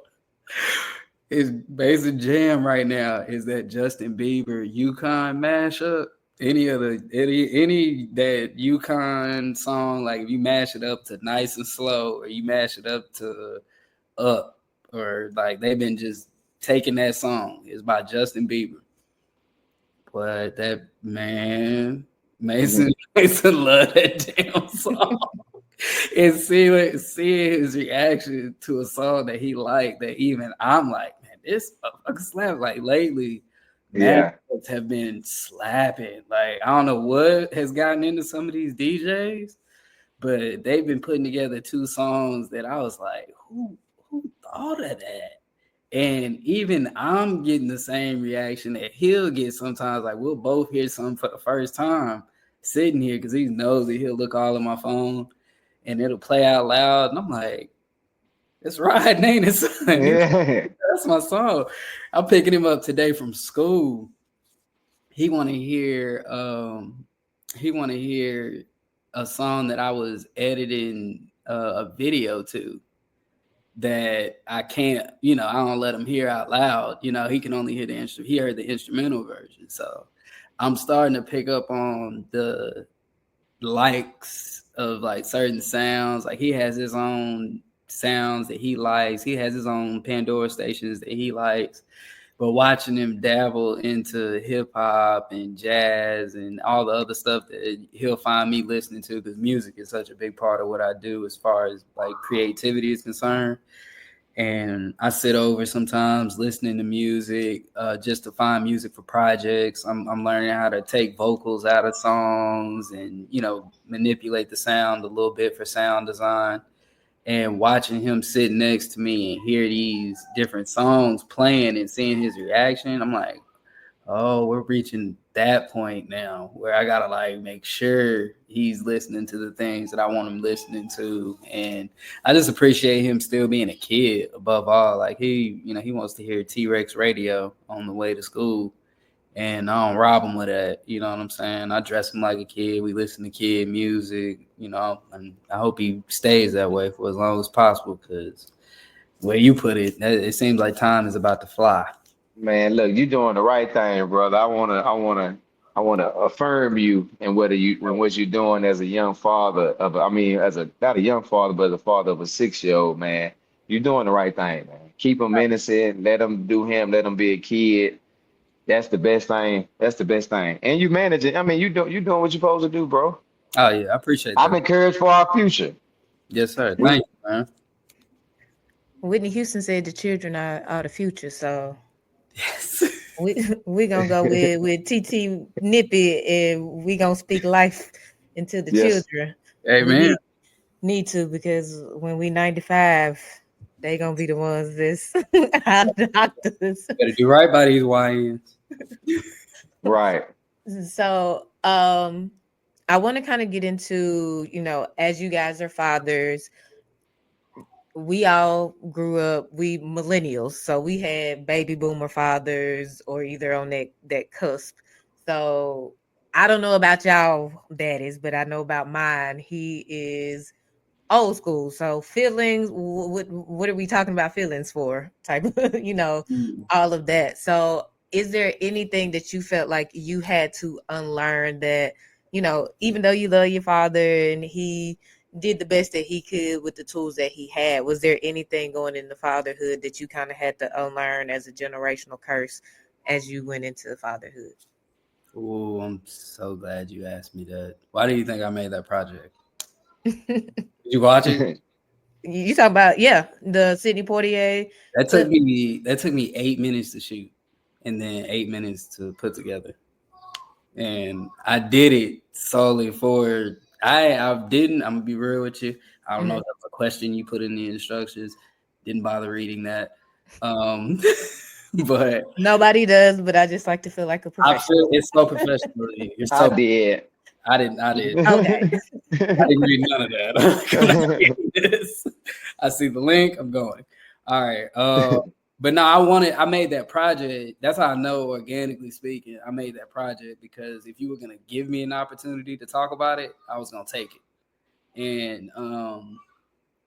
his basic jam right now is that Justin Bieber Yukon mashup. Any that Yukon song, like if you mash it up to Nice and Slow, or you mash it up to Up, or like they've been just taking that song. It's by Justin Bieber. But that man, Mason love that damn song. And seeing his reaction to a song that he liked, that even I'm like, man, this motherfucker slap. Like lately, mashups have been slapping. Like I don't know what has gotten into some of these DJs, but they've been putting together 2 songs that I was like, who thought of that? And even I'm getting the same reaction that he'll get sometimes. Like we'll both hear something for the first time sitting here because he knows that he'll look all on my phone and it'll play out loud. And I'm like, it's riding, ain't it, son? Yeah. That's my song. I'm picking him up today from school. He want to hear a song that I was editing a video to, that I can't, you know, I don't let him hear out loud. You know, he can only hear the instrument. He heard the instrumental version. So I'm starting to pick up on the likes of like certain sounds. Like he has his own sounds that he likes. He has his own Pandora stations that he likes. But watching him dabble into hip hop and jazz and all the other stuff that he'll find me listening to, because music is such a big part of what I do as far as like creativity is concerned. And I sit over sometimes listening to music just to find music for projects. I'm learning how to take vocals out of songs and, you know, manipulate the sound a little bit for sound design. And watching him sit next to me and hear these different songs playing and seeing his reaction, I'm like, oh, we're reaching that point now where I gotta like make sure he's listening to the things that I want him listening to. And I just appreciate him still being a kid above all. Like he wants to hear T-Rex radio on the way to school. And I don't rob him with that. You know what I'm saying? I dress him like a kid. We listen to kid music, you know, and I hope he stays that way for as long as possible, because where you put it, it seems like time is about to fly. Man, look, you're doing the right thing, brother. I wanna affirm you in what you're doing as a young father as a not a young father, but the father of a 6-year-old, man. You're doing the right thing, man. Keep him innocent, let him do him, let him be a kid. That's the best thing. That's the best thing. And you manage it. I mean, you doing what you're supposed to do, bro. Oh, yeah, I appreciate I'm that. encouraged for our future. Yes, sir. Thank you, man. Whitney Houston said the children are the future, so Yes. we gonna go with TT Nippy, and we gonna speak life into the Yes. children. Amen. We need to, because when we 95, they gonna be the ones that's our doctors. Better do right by these YNs. Right. So I want to kind of get into, you know, as you guys are fathers, we all grew up, we millennials, so we had baby boomer fathers or either on that cusp. So I don't know about y'all daddies, but I know about mine. He is old school. So feelings, what are we talking about feelings for? Type of, you know, all of that. So is there anything that you felt like you had to unlearn that, you know, even though you love your father and he did the best that he could with the tools that he had, was there anything going in the fatherhood that you kind of had to unlearn as a generational curse as you went into the fatherhood? Oh, I'm so glad you asked me that. Why do you think I made that project? Did you watch it? You talking about, yeah, the Sidney Poitier? That took me 8 minutes to shoot, and then 8 minutes to put together. And I did it solely for I didn't. I'm gonna be real with you. I don't know if that's a question you put in the instructions. Didn't bother reading that. But Nobody does, but I just like to feel like a I professional. feel it's so professional. You're I so did. I didn't. Okay. I didn't read none of that. I see the link. I'm going. All right. But no, I made that project. That's how I know, organically speaking, I made that project, because if you were going to give me an opportunity to talk about it, I was going to take it. And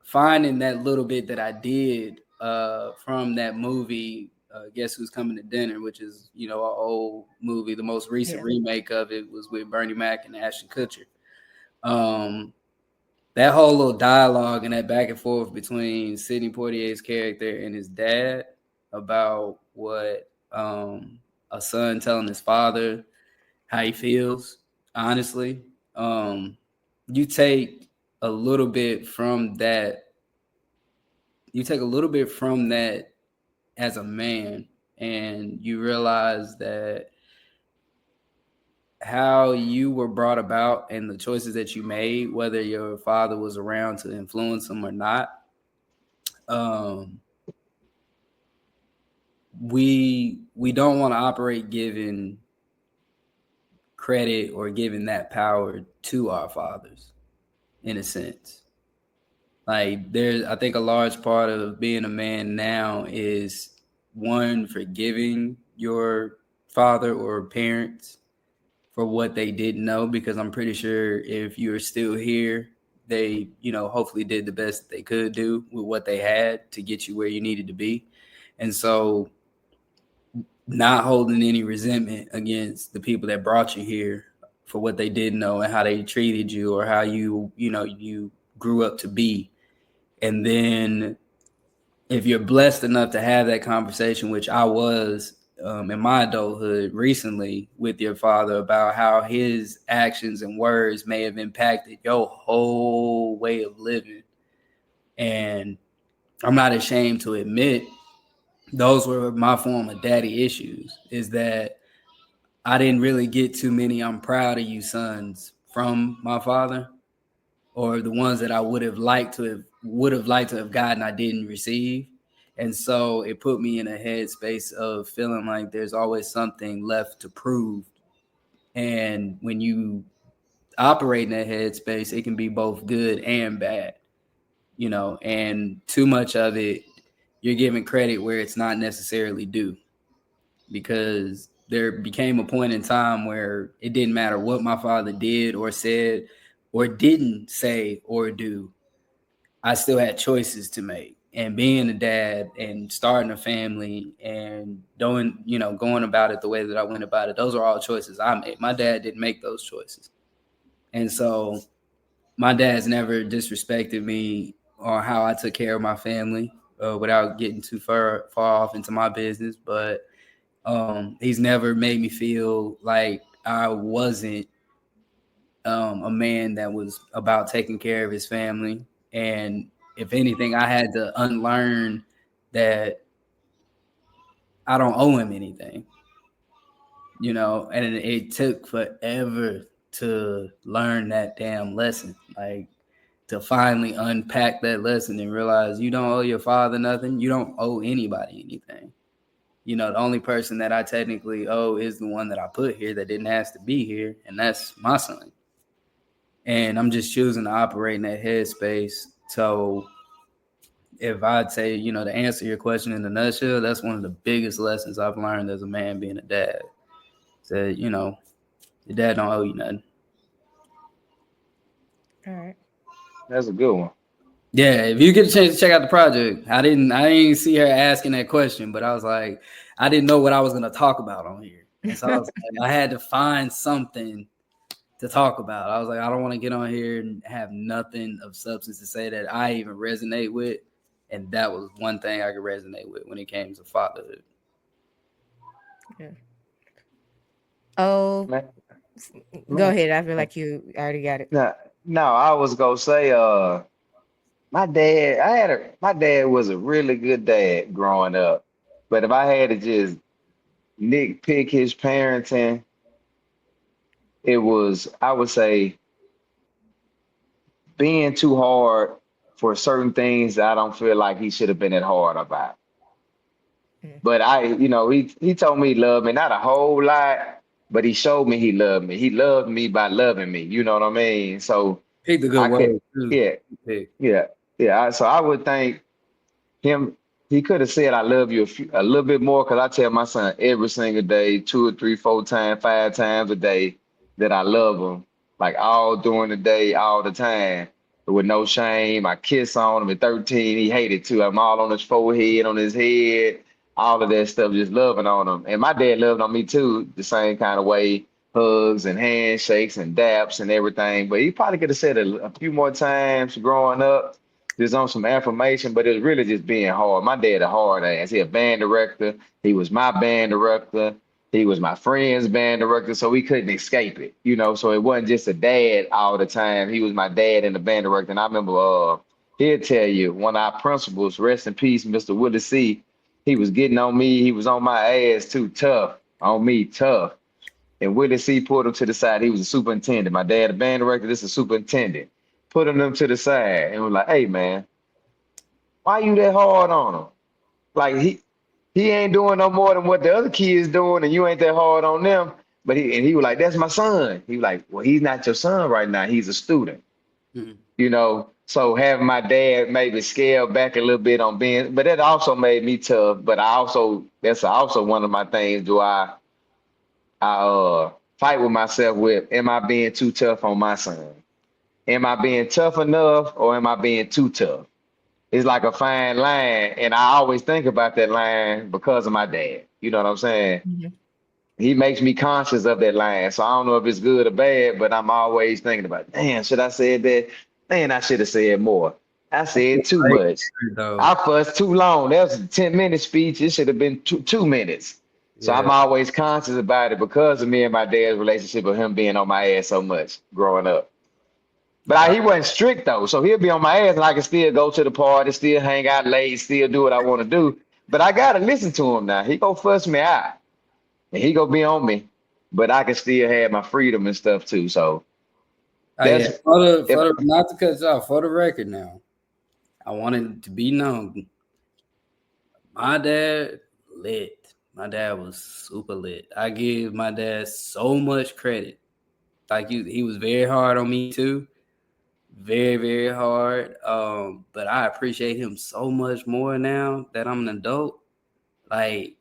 finding that little bit that I did from that movie, Guess Who's Coming to Dinner, which is, you know, an old movie. The most recent remake of it was with Bernie Mac and Ashton Kutcher. That whole little dialogue and that back and forth between Sidney Poitier's character and his dad about what a son telling his father how he feels, honestly, you take a little bit from that. You take a little bit from that as a man, and you realize that how you were brought about and the choices that you made, whether your father was around to influence them or not, we don't want to operate giving credit or giving that power to our fathers, in a sense. Like, I think a large part of being a man now is, one, forgiving your father or parents for what they didn't know, because I'm pretty sure if you're still here, they, you know, hopefully did the best that they could do with what they had to get you where you needed to be. And so not holding any resentment against the people that brought you here for what they didn't know and how they treated you, or how you grew up to be. And then if you're blessed enough to have that conversation, which I was, in my adulthood recently with your father about how his actions and words may have impacted your whole way of living. And I'm not ashamed to admit those were my form of daddy issues, is that I didn't really get too many "I'm proud of you" sons from my father, or the ones that I would have liked to have gotten, I didn't receive. And so it put me in a headspace of feeling like there's always something left to prove. And when you operate in that headspace, it can be both good and bad, and too much of it, you're giving credit where it's not necessarily due, because there became a point in time where it didn't matter what my father did or said or didn't say or do. I still had choices to make. And being a dad and starting a family and going about it the way that I went about it, those are all choices I made. My dad didn't make those choices. And so my dad's never disrespected me or how I took care of my family, without getting too far off into my business. But he's never made me feel like I wasn't a man that was about taking care of his family. And if anything, I had to unlearn that I don't owe him anything, and it took forever to learn that damn lesson, like to finally unpack that lesson and realize you don't owe your father nothing. You don't owe anybody anything. The only person that I technically owe is the one that I put here that didn't ask to be here, and that's my son. And I'm just choosing to operate in that headspace. So if I'd say, to answer your question in a nutshell, that's one of the biggest lessons I've learned as a man being a dad. So, your dad don't owe you nothing. All right. That's a good one. Yeah, if you get a chance to check out the project, I didn't see her asking that question, but I was like, I didn't know what I was going to talk about on here. And so I was like, I had to find something to talk about. I was like, I don't want to get on here and have nothing of substance to say that I even resonate with. And that was one thing I could resonate with when it came to fatherhood. Yeah. Oh, go ahead. I feel like you already got it. No, I was gonna say, my dad was a really good dad growing up. But if I had to just nitpick his parenting, I would say, being too hard for certain things that I don't feel like he should have been that hard about. But he told me he loved me, not a whole lot, but he showed me he loved me. He loved me by loving me. You know what I mean? So pick the good word. Yeah. So I would think he could have said I love you a little bit more, because I tell my son every single day, 2 or 3, 4 times, 5 times a day, that I love him, like all during the day, all the time, with no shame. I kiss on him at 13. He hated too. I'm all on his forehead, on his head, all of that stuff, just loving on him. And my dad loved on me too, the same kind of way, hugs and handshakes and daps and everything. But he probably could have said it a few more times growing up, just on some affirmation, but it was really just being hard. My dad a hard ass. He a band director. He was my band director. He was my friend's band director, so we couldn't escape it, So it wasn't just a dad all the time. He was my dad and the band director. And I remember, he'll tell you, one of our principals, rest in peace, Mr. Willie C., he was getting on me. He was on my ass too, tough on me, tough. And Willie C. pulled him to the side. He was a superintendent. My dad, the band director, this is a superintendent. Putting them to the side and was like, "Hey man, why you that hard on him? Like he ain't doing no more than what the other kids doing, and you ain't that hard on them." But he was like, "That's my son." He was like, "Well, he's not your son right now. He's a student." So having my dad maybe scale back a little bit on being, but that also made me tough. But that's also one of my things. Do I fight with myself with, am I being too tough on my son? Am I being tough enough, or am I being too tough? It's like a fine line, and I always think about that line because of my dad. You know what I'm saying? Mm-hmm. He makes me conscious of that line. So I don't know if it's good or bad, but I'm always thinking about, damn, should I say that? Man, I should have said more. I said too much. I fussed too long. That was a 10-minute speech. It should have been 2 minutes. So I'm Yeah. always conscious about it because of me and my dad's relationship of him being on my ass so much growing up. But he wasn't strict though, so he'll be on my ass, and I can still go to the party, still hang out late, still do what I want to do. But I gotta listen to him now. He gonna fuss me out, and he gonna be on me. But I can still have my freedom and stuff too. So Oh yeah. that's if Not to cut you off, for the record now, I wanted to be known. My dad lit. My dad was super lit. I give my dad so much credit. Like he was very hard on me too. Very, very hard. But I appreciate him so much more now that I'm an adult. Like,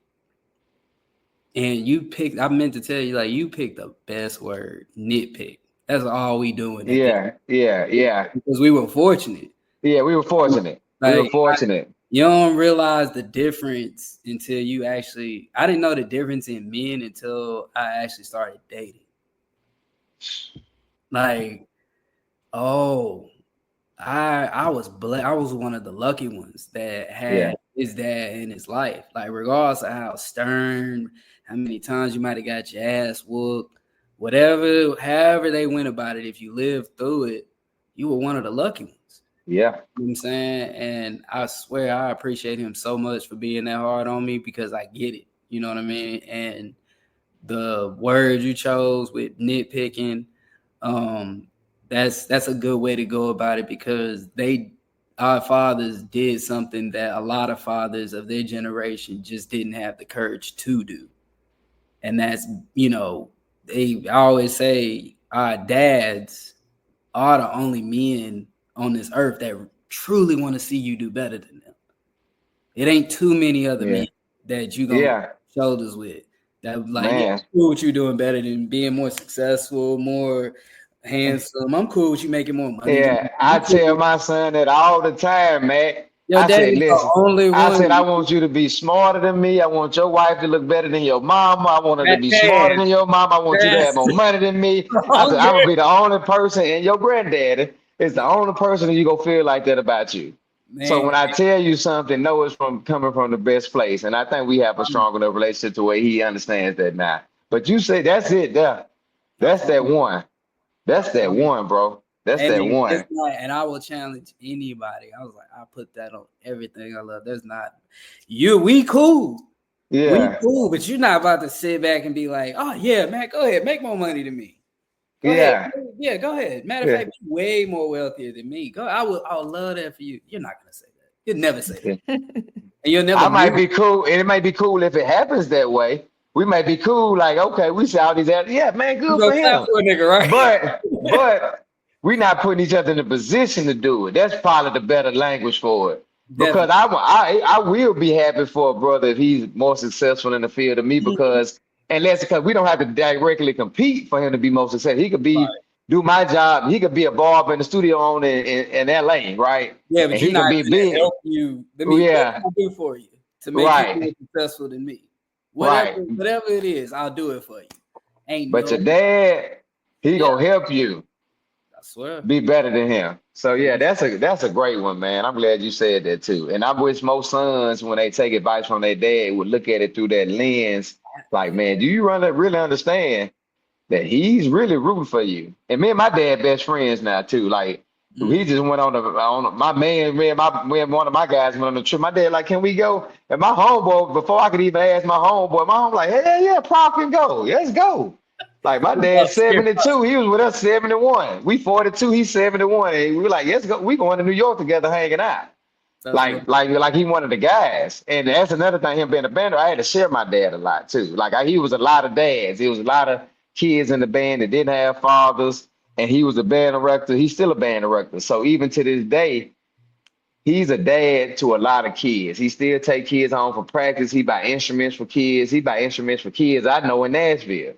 and I meant to tell you, like, you picked the best word, nitpick. That's all we doing at this. yeah. Because we were fortunate. Yeah, we were fortunate. We were Like, fortunate. you don't realize the difference until you actually. I didn't know the difference in men until I actually started dating. Like, oh, I was I was one of the lucky ones that had his dad in his life. Like, regardless of how stern, how many times you might have got your ass whooped, whatever, however they went about it, if you lived through it, you were one of the lucky ones. Yeah. You know what I'm saying? And I swear I appreciate him so much for being that hard on me because I get it. You know what I mean? And the word you chose with nitpicking, that's a good way to go about it because our fathers did something that a lot of fathers of their generation just didn't have the courage to do. And that's, I always say our dads are the only men on this earth that truly want to see you do better than them. It ain't too many other men that you gonna shoulders with. That like, yeah, cool with you doing better than being more successful, more handsome. I'm cool with you making more money. Yeah, I tell my son that all the time, man. Your I said, daddy's listen, the only I said, one. I want you to be smarter than me. I want your wife to look better than your mama. I want her to be smarter than your mama. I want you to have more money than me. I said, I'm gonna be the only person, and your granddaddy is the only person that you gonna feel like that about you. Man. So when I tell you something, know it's coming from the best place. And I think we have a strong enough relationship to where he understands that now. But you say that's it there. That's that one. That's that one, bro. That's that one. And I will challenge anybody. I was like, I put that on everything I love. There's not we cool. Yeah. We cool, but you're not about to sit back and be like, oh yeah, man, go ahead, make more money than me. Go ahead. Yeah, go ahead. Matter of fact, you're way more wealthier than me. I would love that for you. You're not gonna say that. You'll never say that. And you'll never might be cool, and it might be cool if it happens that way. We might be cool, like, okay, we see all these ads. Yeah, man, good for him. For a nigga, right? But we're not putting each other in a position to do it. That's probably the better language for it. Because I will be happy for a brother if he's more successful in the field than me, because we don't have to directly compete for him to be more successful. He could do my job. He could be a barber in the studio owner in LA, right? Yeah, but he could be big. Help you. What can I do for you to make you more successful than me? Whatever it is, I'll do it for you. But your dad, he gonna help you. I swear. Be better than him. So yeah, that's a great one, man. I'm glad you said that too. And I wish most sons, when they take advice from their dad, would look at it through that lens. Like, man, do you really understand that he's really rooting for you? And me and my dad best friends now too. Like, he just went on my man, one of my guys went on the trip. My dad like, can we go? And my homeboy, before I could even ask my homeboy like, hell yeah, Paul can go. Let's go. Like, my dad's 72. He was with us 71. We 42. He's 71. And we were like, let's go. We going to New York together, hanging out. Like he one of the guys. And that's another thing. Him being a band, I had to share my dad a lot too. Like, he was a lot of dads. He was a lot of kids in the band that didn't have fathers. And he was a band director. He's still a band director. So even to this day, he's a dad to a lot of kids. He still take kids home for practice. He buy instruments for kids. I know in Nashville.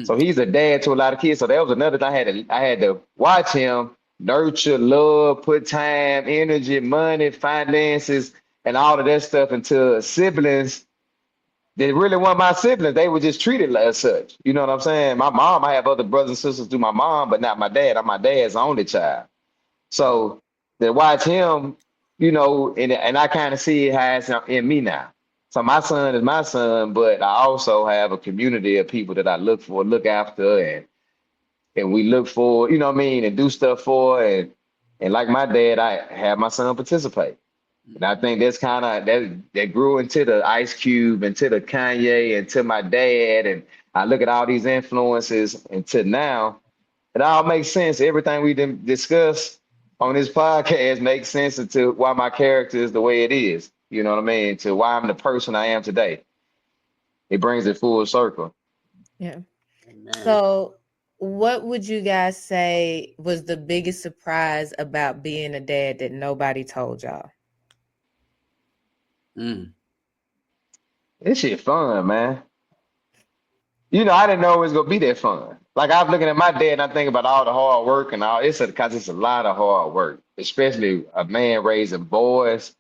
So he's a dad to a lot of kids. So that was another thing. I had to watch him nurture, love, put time, energy, money, finances, and all of that stuff into siblings. They really weren't my siblings. They were just treated as such. You know what I'm saying? My mom, I have other brothers and sisters through my mom, but not my dad. I'm my dad's only child. So to watch him, and I kind of see it has in me now. So my son is my son, but I also have a community of people that I look after, and we look for, you know what I mean, and do stuff for, and like my dad, I have my son participate. And I think that's kind of that grew into the Ice Cube, into the Kanye, into my dad, and I look at all these influences until now. It all makes sense. Everything we didn't discuss on this podcast makes sense into why my character is the way it is. You know what I mean? To why I'm the person I am today. It brings it full circle. Yeah. Amen. So, what would you guys say was the biggest surprise about being a dad that nobody told y'all? This shit fun, man. You know, I didn't know it was gonna be that fun. Like I'm looking at my dad and I think about all the hard work and all. Because it's a lot of hard work, especially a man raising boys.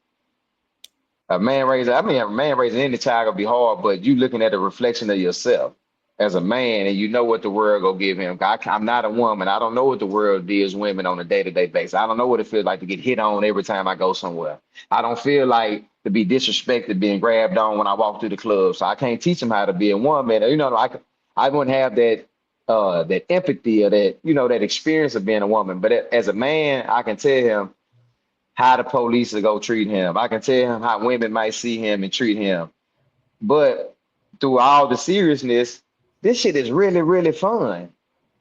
A man raising any child gonna be hard, but you looking at a reflection of yourself as a man, and you know what the world gonna give him. I'm not a woman. I don't know what the world deals women on a day-to-day basis. I don't know what it feels like to get hit on every time I go somewhere. I don't feel like to be disrespected, being grabbed on when I walk through the club. So I can't teach him how to be a woman. You know, I wouldn't have that empathy or that, you know, that experience of being a woman. But as a man, I can tell him how the police are go treat him. I can tell him how women might see him and treat him. But through all the seriousness, this shit is really, really fun.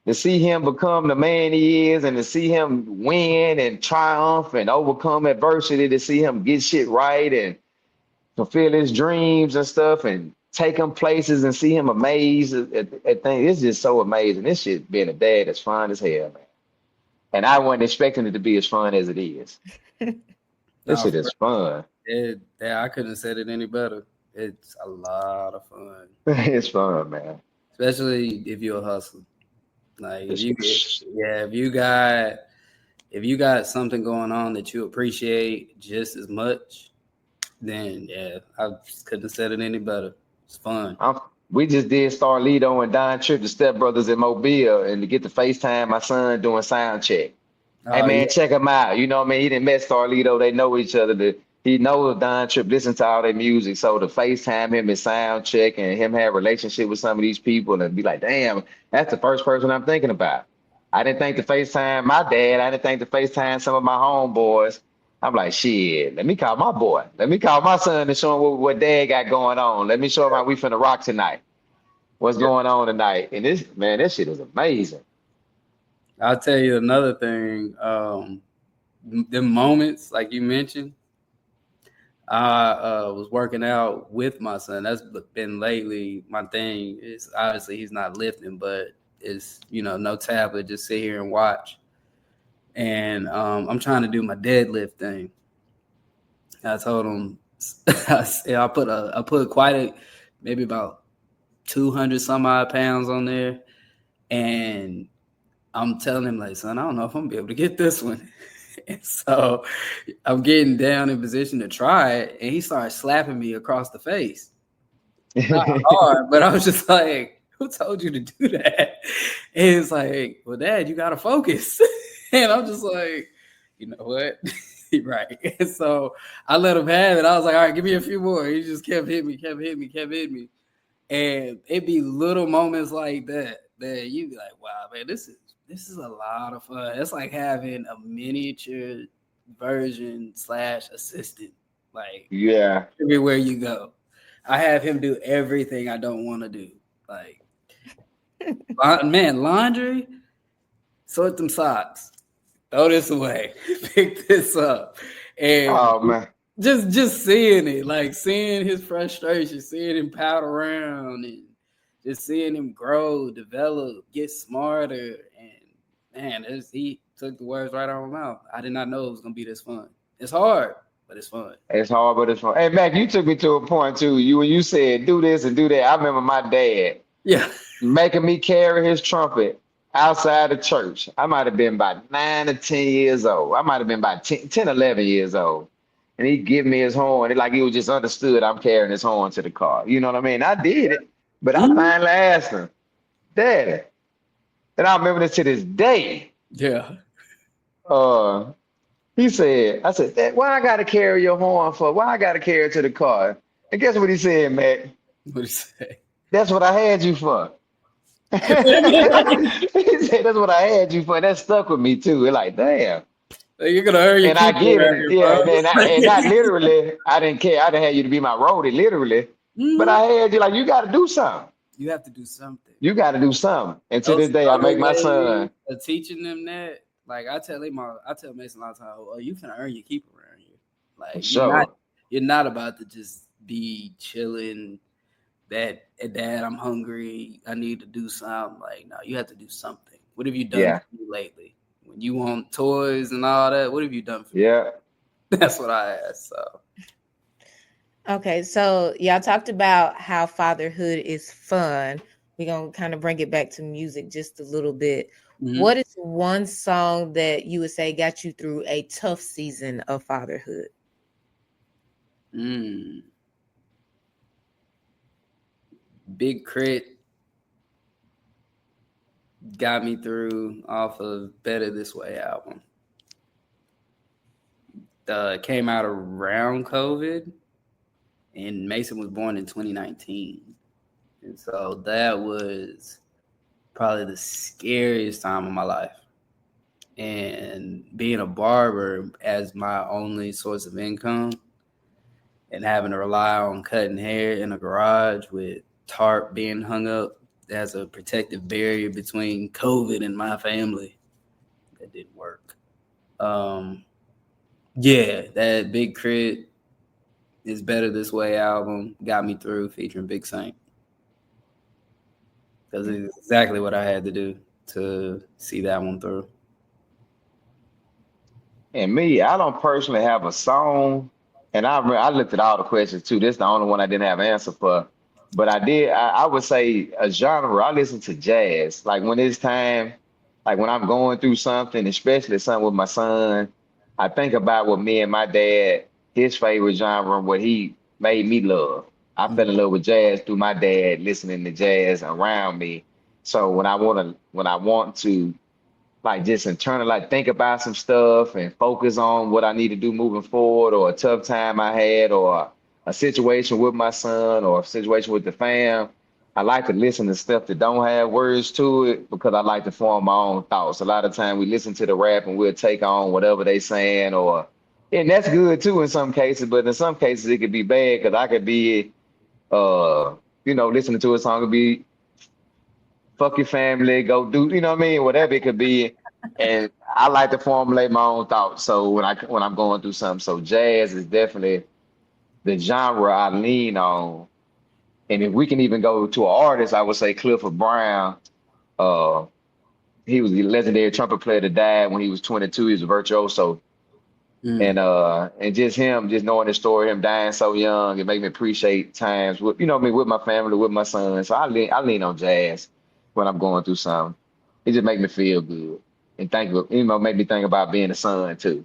To see him become the man he is and to see him win and triumph and overcome adversity, to see him get shit right and fulfill his dreams and stuff and take him places and see him amazed at things. It's just so amazing. This shit being a dad is fun as hell, man. And I wasn't expecting it to be as fun as it is. This shit is fun. I couldn't have said it any better. It's a lot of fun. It's fun, man. Especially if you're a hustler. Like if you got something going on that you appreciate just as much, then yeah, I couldn't have said it any better. It's fun. We just did Starlito and Don Tripp, the Step Brothers in Mobile, and to get to FaceTime my son doing sound check. Hey man, check him out. You know what I mean? He didn't met Starlito. They know each other. He knows Don Tripp, listen to all their music. So to FaceTime him and sound check and him have a relationship with some of these people and be like, damn, that's the first person I'm thinking about. I didn't think to FaceTime my dad. I didn't think to FaceTime some of my homeboys. I'm like, shit, let me call my boy. Let me call my son and show him what dad got going on. Let me show him how we finna rock tonight. What's going on tonight? And this shit is amazing. I'll tell you another thing. The moments, like you mentioned, I was working out with my son. That's been lately my thing. Is obviously he's not lifting, but it's, you know, no tablet, just sit here and watch. And I'm trying to do my deadlift thing. I told him I put quite maybe about 200 some odd pounds on there, and I'm telling him, like, son, I don't know if I'm gonna be able to get this one. And so I'm getting down in position to try it, and he started slapping me across the face. Not hard, but I was just like, who told you to do that? And it's like, well, Dad, you gotta focus. And I'm just like, you know what? You're right. And so I let him have it. I was like, all right, give me a few more. He just kept hitting me. And it'd be little moments like that you'd be like, wow, man, this is a lot of fun. It's like having a miniature version / assistant. Like, yeah, everywhere you go. I have him do everything I don't want to do. Like, man, laundry, sort them socks. Throw this away. Pick this up. And oh man, just seeing it, like seeing his frustration, seeing him pout around, and just seeing him grow, develop, get smarter. And man, he took the words right out of my mouth. I did not know it was gonna be this fun. It's hard, but it's fun. It's hard, but it's fun. Hey, Mac, you took me to a point too. When you said do this and do that, I remember my dad making me carry his trumpet outside the church. I might have been about 9 or 10 years old. I might have been about 10, 11 years old. And he'd give me his horn. It like he was just understood I'm carrying his horn to the car. You know what I mean? I did it. But I finally asked him, Daddy. And I remember this to this day. Yeah. He said, I said, Dad, why I got to carry your horn for? Why I got to carry it to the car? And guess what he said, Matt? What do you say? That's what I had you for. He said, that's what I had you for. That stuck with me too. It's like, damn. You're gonna earn your And I keep get around it. here, Yeah. bro. And not literally. I didn't care. I didn't have you to be my roadie, literally. But Mhm. I had you like, you got to do something. You have to do something. You got to do something. And to Those this day, I make subtle my ways son. of teaching them that. Like I tell Mason a lot of times, oh, you can earn your keep around here. Like Sure. you're not about to just be chilling. That Dad, I'm hungry. I need to do something. Like, no, you have to do something. What have you done Yeah. for me lately? When you want toys and all that, what have you done for me? Yeah. That's what I asked. So Okay, so y'all talked about how fatherhood is fun. We're gonna kind of bring it back to music just a little bit. What is one song that you would say got you through a tough season of fatherhood? Big Crit got me through off of Better This Way album. Came out around COVID, and Mason was born in 2019. And so that was probably the scariest time of my life. And being a barber as my only source of income and having to rely on cutting hair in a garage with tarp being hung up as a protective barrier between COVID and my family, that didn't work. Yeah, that Big Crit is Better This Way album got me through, featuring Big Saint. Because it's exactly what I had to do to see that one through. And me, I don't personally have a song. And I looked at all the questions too. This is the only one I didn't have an answer for. But I would say a genre. I listen to jazz. Like when it's time, like when I'm going through something, especially something with my son, I think about what me and my dad, his favorite genre, and what he made me love. I fell in love with jazz through my dad listening to jazz around me. So when I want to like just internal, like think about some stuff and focus on what I need to do moving forward, or a tough time I had, or a situation with my son, or a situation with the fam. I like to listen to stuff that don't have words to it because I like to form my own thoughts. A lot of time we listen to the rap and we'll take on whatever they saying, or and that's good too in some cases, but in some cases it could be bad because I could be listening to a song could be fuck your family, go do, you know what I mean, whatever it could be. And I like to formulate my own thoughts. So when I'm going through something, so jazz is definitely the genre I lean on. And if we can even go to an artist, I would say Clifford Brown. Uh, he was the legendary trumpet player that died when he was 22. He was a virtuoso. And just him, just knowing the story, him dying so young, it made me appreciate times with, you know what I mean, with my family, with my son. So I lean on jazz when I'm going through something. It just make me feel good. And make me think about being a son too.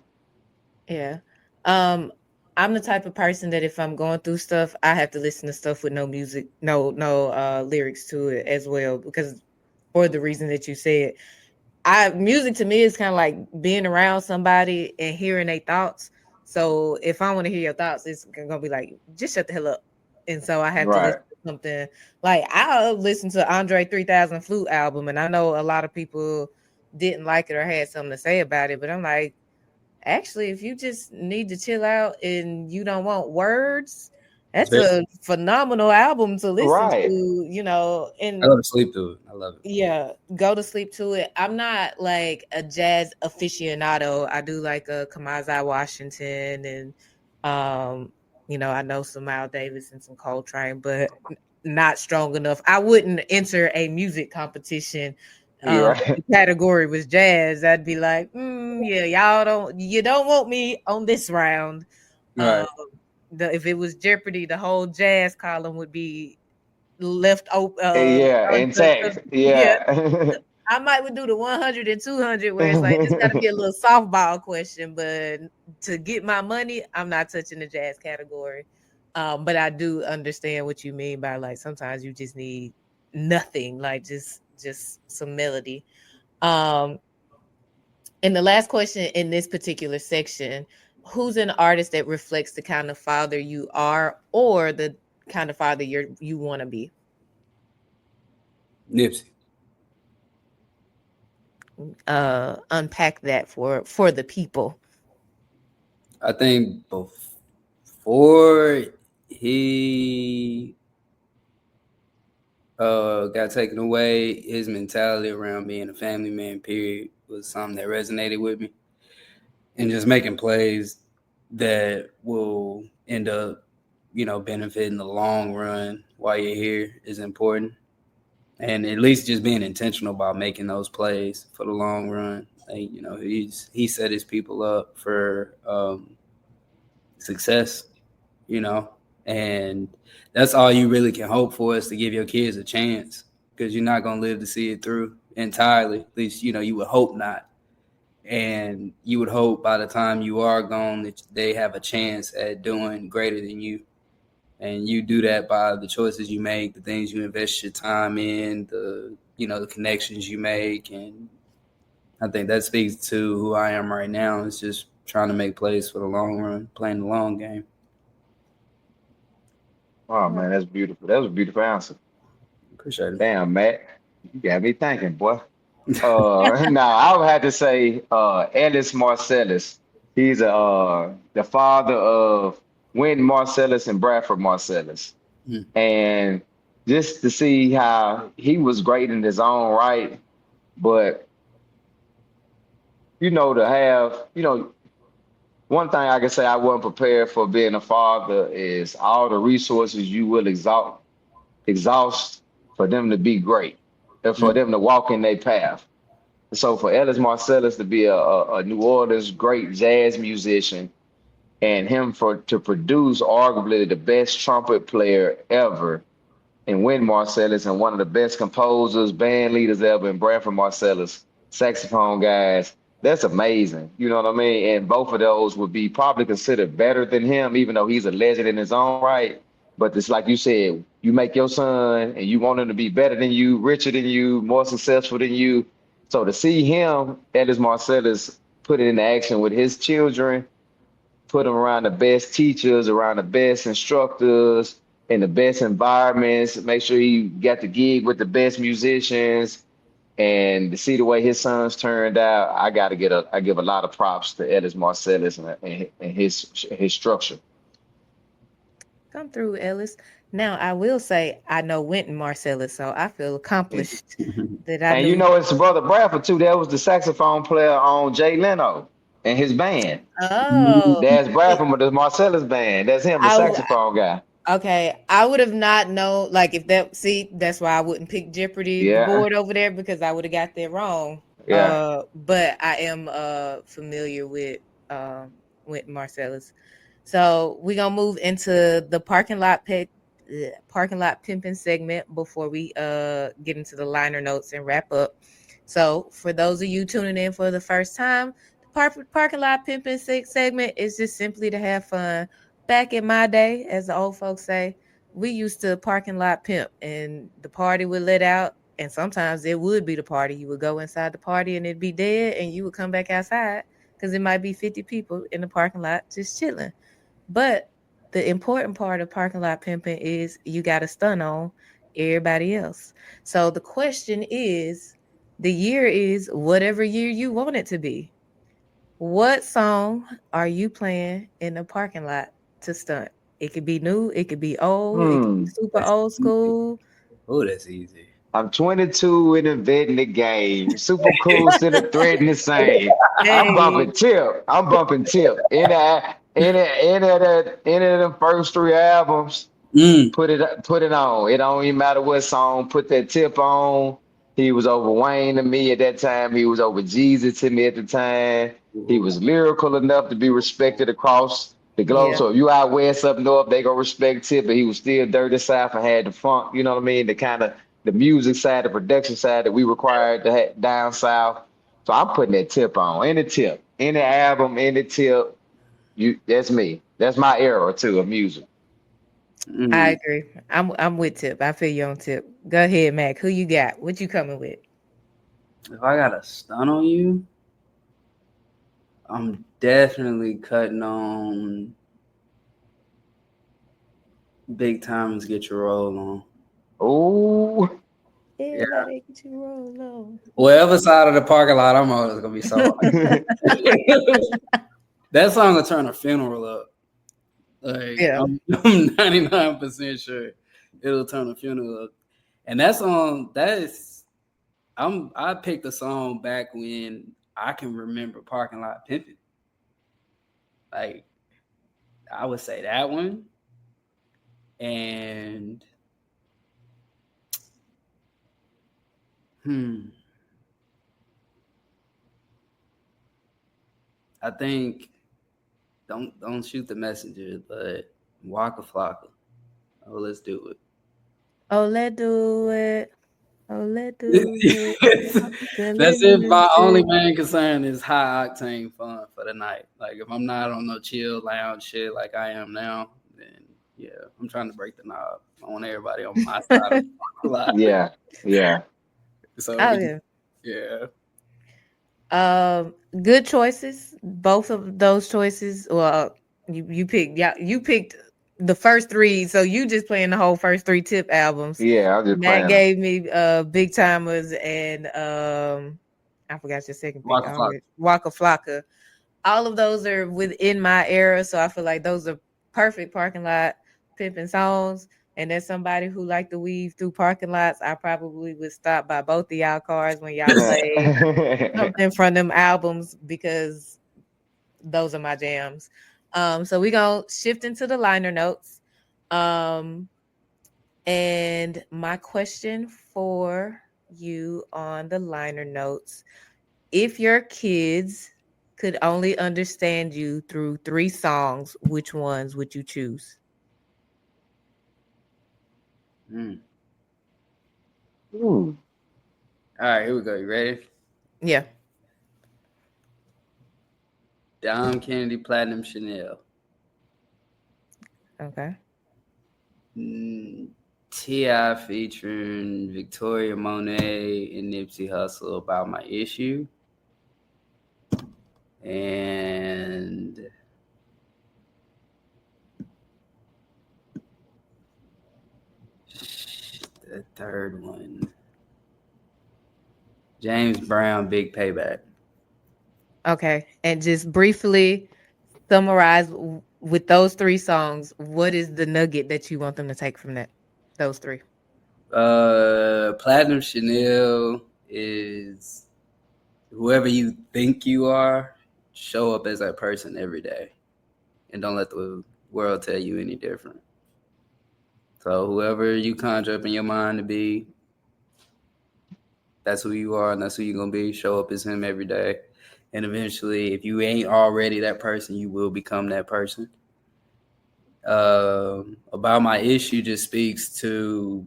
Yeah. I'm the type of person that if I'm going through stuff, I have to listen to stuff with no music, no lyrics to it as well, because for the reason that you said. Music to me is kind of like being around somebody and hearing their thoughts. So if I want to hear your thoughts, it's gonna be like, just shut the hell up. And so I have to Right. listen to something like I'll listen to Andre 3000 Flute album, and I know a lot of people didn't like it or had something to say about it, but I'm like, actually, if you just need to chill out and you don't want words, that's a phenomenal album to listen to, Right. and I love to sleep to it. I love it. yeah, go to sleep to it. I'm not like a jazz aficionado. I do like a Kamasi Washington and I know some Miles Davis and some Coltrane, but not strong enough. I wouldn't enter a music competition. You're The right. category was jazz. I'd be like, yeah, you don't want me on this round. Um, Right. if it was Jeopardy, the whole jazz column would be left open. Yeah, intact. Yeah, Yeah. I might would do the 100 and 200 where it's like, this got to be a little softball question, but to get my money, I'm not touching the jazz category. But I do understand what you mean by like sometimes you just need nothing, like just some melody. Um, and the last question in this particular section, who's an artist that reflects the kind of father you are, or the kind of father you want to be? Nipsey. Unpack that for the people. I think before he got taken away, his mentality around being a family man, period, was something that resonated with me. And just making plays that will end up, benefit in the long run while you're here is important. And at least just being intentional about making those plays for the long run. Like, he set his people up for success, and that's all you really can hope for, is to give your kids a chance, because you're not going to live to see it through entirely. At least, you would hope not. And you would hope by the time you are gone that they have a chance at doing greater than you. And you do that by the choices you make, the things you invest your time in, the connections you make. And I think that speaks to who I am right now. It's just trying to make plays for the long run, playing the long game. Oh man, that's beautiful. That was a beautiful answer. Appreciate it. Damn, Matt, you got me thinking, boy. Now I would have to say Ellis Marsalis. He's the father of Wynton Marsalis and Bradford Marsalis. And just to see how he was great in his own right, but to have, one thing I can say I wasn't prepared for being a father is all the resources you will exhaust for them to be great and for them to walk in their path. So for Ellis Marsalis to be a New Orleans great jazz musician, and him to produce arguably the best trumpet player ever, and Wynton Marsalis, and one of the best composers, band leaders ever, and Bradford Marsalis, saxophone guys, that's amazing. You know what I mean? And both of those would be probably considered better than him, even though he's a legend in his own right. But it's like you said, you make your son and you want him to be better than you, richer than you, more successful than you. So to see him, Ellis Marsalis, put it into action with his children, put them around the best teachers, around the best instructors, in the best environments, make sure he got the gig with the best musicians, and to see the way his sons turned out, I give a lot of props to Ellis Marsalis and his structure. Come through, Ellis. Now I will say I know Wynton Marsalis, so I feel accomplished that I And knew. it's brother Bradford too. That was the saxophone player on Jay Leno and his band. Oh, That's Bradford with the Marsalis band. That's him, the I saxophone guy. okay. I would have not known. Like if that's why I wouldn't pick Jeopardy, the Yeah, board over there, because I would have got that wrong. yeah. But I am familiar with Marsalis. So we're gonna move into the parking lot pimping segment before we get into the liner notes and wrap up. So for those of you tuning in for the first time, the parking lot pimping segment is just simply to have fun. Back in my day, as the old folks say, we used to parking lot pimp, and the party would let out, and sometimes it would be the party. You would go inside the party and it'd be dead, and you would come back outside because it might be 50 people in the parking lot just chilling. But the important part of parking lot pimping is you got to stun on everybody else. So the question is, the year is whatever year you want it to be. What song are you playing in the parking lot to stunt? It could be new, it could be old, it could be super That's old easy. school. Oh, that's easy. I'm 22 and inventing the game. Super cool, still a threat in the same. I'm Hey, bumping tip. I'm bumping tip. Any of them first three albums, put it on. It don't even matter what song. Put that tip on. He was over Wayne to me at that time. He was over Jesus to me at the time. He was lyrical enough to be respected across the globe. yeah. So if you out west up north, they gonna respect Tip, but he was still dirty south and had the funk, you know what I mean? The kind of the music side, the production side that we required to have down south. So I'm putting that Tip on. Any Tip, any album, any Tip. That's me. That's my era too of music. I agree. I'm with Tip. I feel you on Tip. Go ahead, Mac. Who you got? What you coming with? If I got a stun on you, I'm definitely cutting on Big Timers Get Your Roll On. Oh, Everybody get you roll on. Whatever side of the parking lot I'm on is gonna be so that song will turn a funeral up. Like Yeah. I'm 99% sure it'll turn a funeral up. And that song, I picked a song back when I can remember parking lot pimping. Like I would say that one. And I think don't shoot the messenger, but Waka Flocka. Oh, let's do it. Oh, let's do it. Oh, let's do it. That's it. My only main concern is high octane fun for the night. Like if I'm not on no chill lounge shit like I am now, then yeah, I'm trying to break the knob. I want everybody on my side of the lot. yeah, yeah. So Oh yeah. Good choices. Both of those choices. Well, you picked. Yeah, you picked the first three. So you just playing the whole first three Tip albums. Yeah, I'm just Matt playing. gave me Big Timers and I forgot your second pick. Waka Flocka. Waka Flocka. All of those are within my era, so I feel like those are perfect parking lot pimping songs. And as somebody who like to weave through parking lots, I probably would stop by both of y'all cars when y'all play something from them albums because those are my jams. So we gonna shift into the liner notes. And my question for you on the liner notes: if your kids could only understand you through 3 songs, which ones would you choose? All right, here we go. You ready? Yeah. Dom Kennedy, Platinum Chanel. Okay. T.I. featuring Victoria Monet and Nipsey Hussle, About My Issue. And the third one, James Brown, Big Payback. Okay. And just briefly summarize with those 3 songs, what is the nugget that you want them to take from those 3? Platinum Chanel is whoever you think you are, show up as that person every day. And don't let the world tell you any different. So whoever you conjure up in your mind to be, that's who you are and that's who you're going to be. Show up as him every day. And eventually, if you ain't already that person, you will become that person. About My Issue just speaks to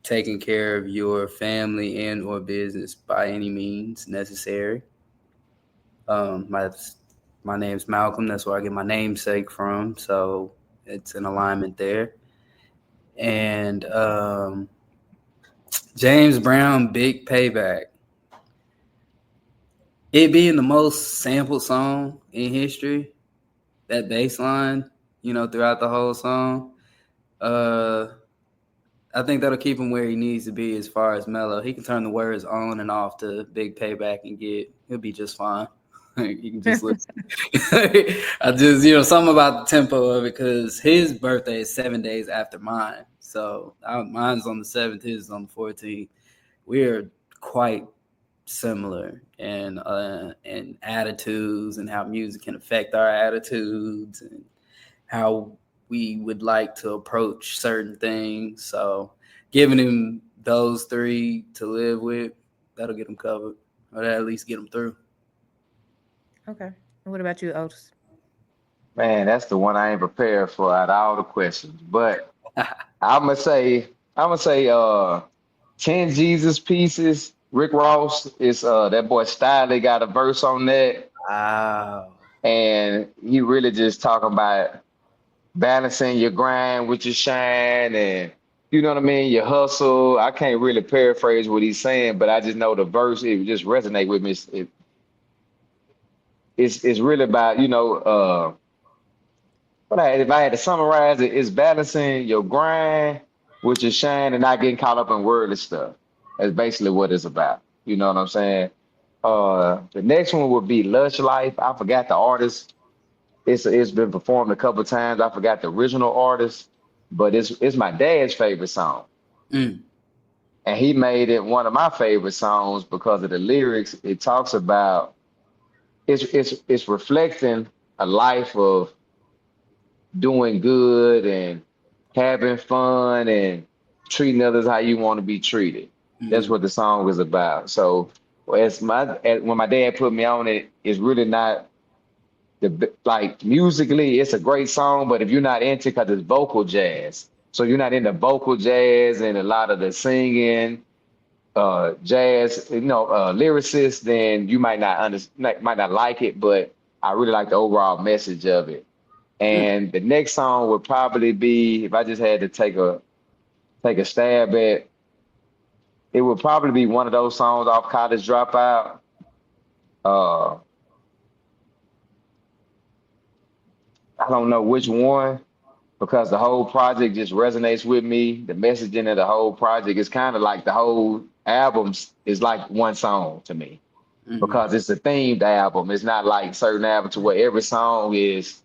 taking care of your family and or business by any means necessary. My name's Malcolm. That's where I get my namesake from. So it's an alignment there. And James Brown, Big Payback. It being the most sampled song in history, that bass line, throughout the whole song, I think that'll keep him where he needs to be as far as mellow. He can turn the words on and off to Big Payback and he'll be just fine. You can just listen. I just, something about the tempo of it, because his birthday is 7 days after mine. So mine's on the 7th, his is on the 14th. We're quite similar in attitudes and how music can affect our attitudes and how we would like to approach certain things. So giving him those 3 to live with, that'll get him covered, or that'll at least get him through. Okay. And what about you, Otis? Man, that's the one I ain't prepared for out of all the questions. But I'm gonna say 10 Jesus Pieces. Rick Ross is that boy Style got a verse on that. Wow. And he really just talking about balancing your grind with your shine, and you know what I mean, your hustle. I can't really paraphrase what he's saying, but I just know the verse, it just resonate with me. it's really about, if I had to summarize it, it's balancing your grind with your shine and not getting caught up in worldly stuff. That's basically what it's about. You know what I'm saying? The next one would be Lush Life. I forgot the artist. It's been performed a couple of times. I forgot the original artist, but it's my dad's favorite song. Mm. And he made it one of my favorite songs because of the lyrics. It talks about it's reflecting a life of doing good and having fun and treating others how you want to be treated. That's Mm. what the song is about. So when my dad put me on it, it's really not like musically, it's a great song, but if you're not into, because it's vocal jazz, so you're not into vocal jazz and a lot of the singing, jazz, lyricists, then you might not like it. But I really like the overall message of it. Mm. And the next song would probably be, if I just had to take a stab at, it would probably be one of those songs off College Dropout. Uh, I don't know which one, because the whole project just resonates with me. The messaging of the whole project is kind of like the whole album is like one song to me, Mm. because it's a themed album. It's not like certain albums where every song is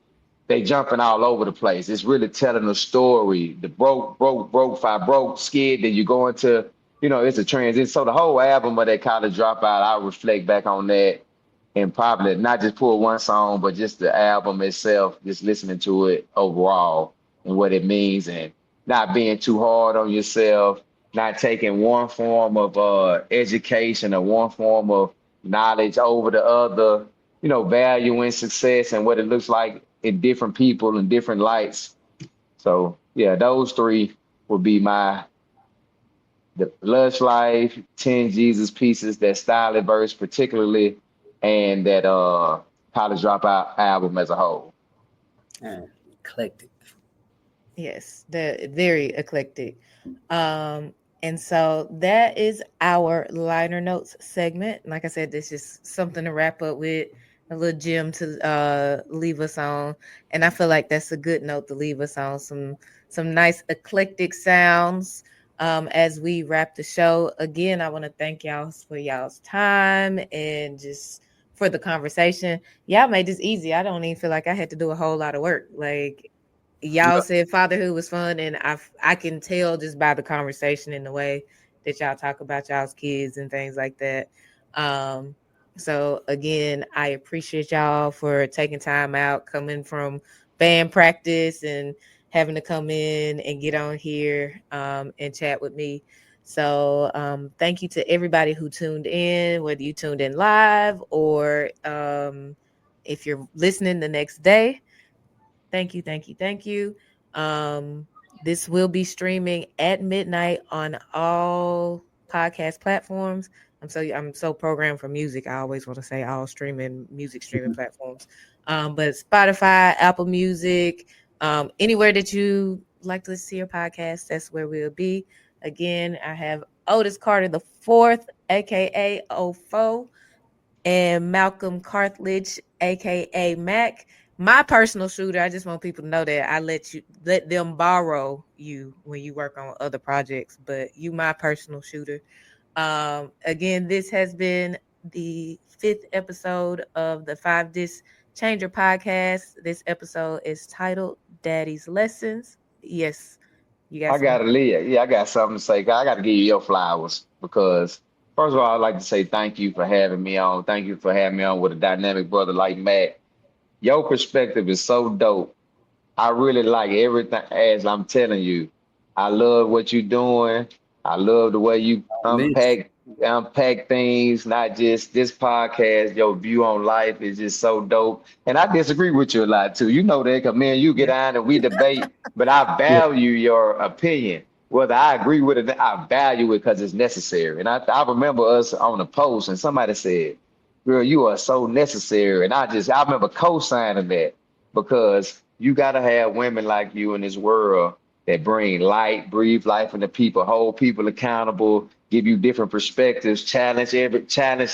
they jumping all over the place. It's really telling a story. The broke, if I broke, skid, then you go into, it's a transition. So the whole album of that College Dropout, I reflect back on that and probably not just pull one song, but just the album itself, just listening to it overall and what it means, and not being too hard on yourself, not taking one form of education or one form of knowledge over the other, valuing success and what it looks like in different people and different lights. So yeah, those three would be the Lush Life, 10 Jesus Pieces, that style verse particularly, and that College Dropout album as a whole. Yeah. Eclectic. Yes, they're very eclectic. And so that is our liner notes segment. Like I said, this is something to wrap up with, a little gem to leave us on. And I feel like that's a good note to leave us on. Some nice eclectic sounds as we wrap the show. Again, I want to thank y'all for y'all's time and just for the conversation. Y'all made this easy. I don't even feel like I had to do a whole lot of work. Like, y'all said fatherhood was fun, and I can tell just by the conversation and the way that y'all talk about y'all's kids and things like that. So again, I appreciate y'all for taking time out, coming from band practice and having to come in and get on here and chat with me. So thank you to everybody who tuned in, whether you tuned in live or if you're listening the next day. Thank you, thank you, thank you. This will be streaming at midnight on all podcast platforms. I'm so programmed for music. I always want to say all music streaming platforms. But Spotify, Apple Music, anywhere that you like to listen to your podcast, that's where we'll be. Again, I have Otis Carter the fourth, aka O4, and Malcolm Carthledge, aka Mac. My personal shooter. I just want people to know that I let them borrow you when you work on other projects, but you my personal shooter. Again, this has been the 5th episode of the 5 Disc Changer podcast. This episode is titled Daddy's Lessons. Yes, you got I some. gotta leave. Yeah, I got something to say. I gotta give you your flowers because first of all, I'd like to say thank you for having me on. Thank you for having me on with a dynamic brother like Matt. Your perspective is so dope. I really like everything. As I'm telling you, I love what you're doing. I love the way you Miss. unpack things, not just this podcast. Your view on life is just so dope. And I disagree with you a lot too. You know that, because me and you get Yeah. on and we debate, but I Yeah. value your opinion. Whether I agree with it, I value it because it's necessary. And I remember us on a post and somebody said, "Girl, you are so necessary." And I remember co-signing that, because you got to have women like you in this world that bring light, breathe life into people, hold people accountable, give you different perspectives, challenge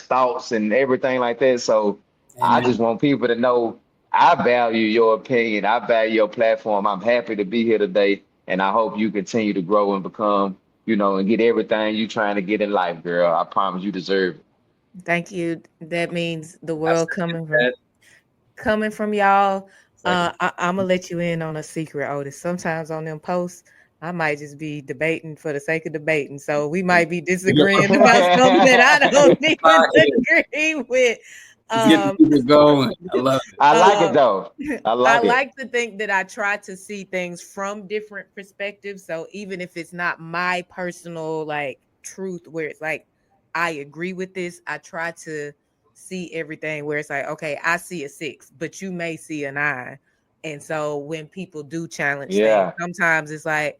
thoughts and everything like that. So I Amen. just want people to know I value your opinion. I value your platform. I'm happy to be here today, and I hope you continue to grow and become, and get everything you trying to get in life, girl. I promise you deserve it. Thank you. That means the I world second coming from that. y'all. Second. I'm gonna let you in on a secret, Otis. Sometimes on them posts, I might just be debating for the sake of debating. So we might be disagreeing about something that I don't even agree with. Let's get the Um, people going. I love it. I like it um, though. I I like it. like to think that I try to see things from different perspectives. So even if it's not my personal like truth, where it's like I agree with this, I try to see everything where it's like, okay, I see a 6, but you may see a 9. And so when people do challenge things, Yeah. sometimes it's like,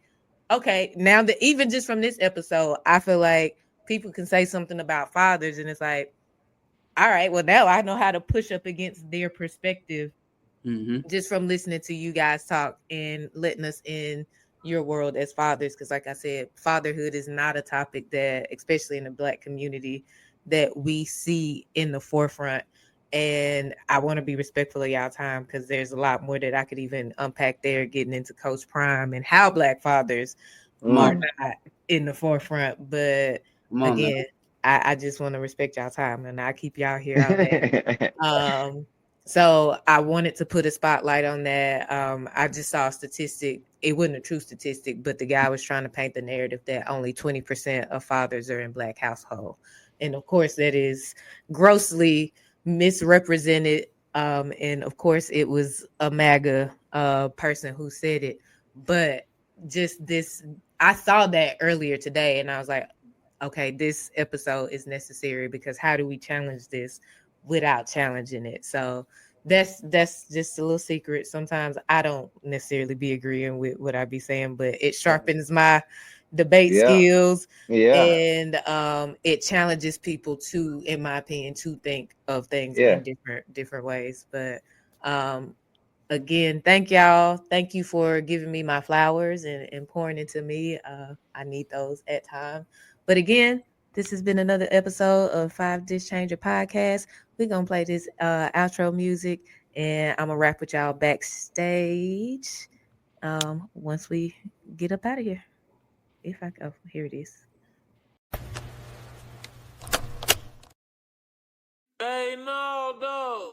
okay, now that even just from this episode, I feel like people can say something about fathers, and it's like, all right, well, now I know how to push up against their perspective Mm-hmm. just from listening to you guys talk and letting us in your world as fathers. Because like I said, fatherhood is not a topic that, especially in the Black community, that we see in the forefront. And I want to be respectful of y'all time, because there's a lot more that I could even unpack there, getting into Coach Prime and how Black fathers Come are on. not in the forefront. But Come on now. again, I just want to respect y'all time, and I keep y'all here all day. So I wanted to put a spotlight on that. I just saw a statistic. It wasn't a true statistic, but the guy was trying to paint the narrative that only 20% of fathers are in Black household. And of course, that is grossly misrepresented. And of course, it was a MAGA person who said it. But just this, I saw that earlier today, and I was like, okay, this episode is necessary, because how do we challenge this without challenging it? So that's just a little secret. Sometimes I don't necessarily be agreeing with what I be saying, but it sharpens my debate Yeah. skills, Yeah. and it challenges people to, in my opinion, to think of things Yeah. in different ways. But um again, thank y'all. Thank you for giving me my flowers and pouring into me. I need those at times. But again, this has been another episode of Five Dish Changer Podcast. We're gonna play this outro music, and I'm gonna wrap with y'all backstage. Once we get up out of here. If I go, here it is. Hey, no, dog.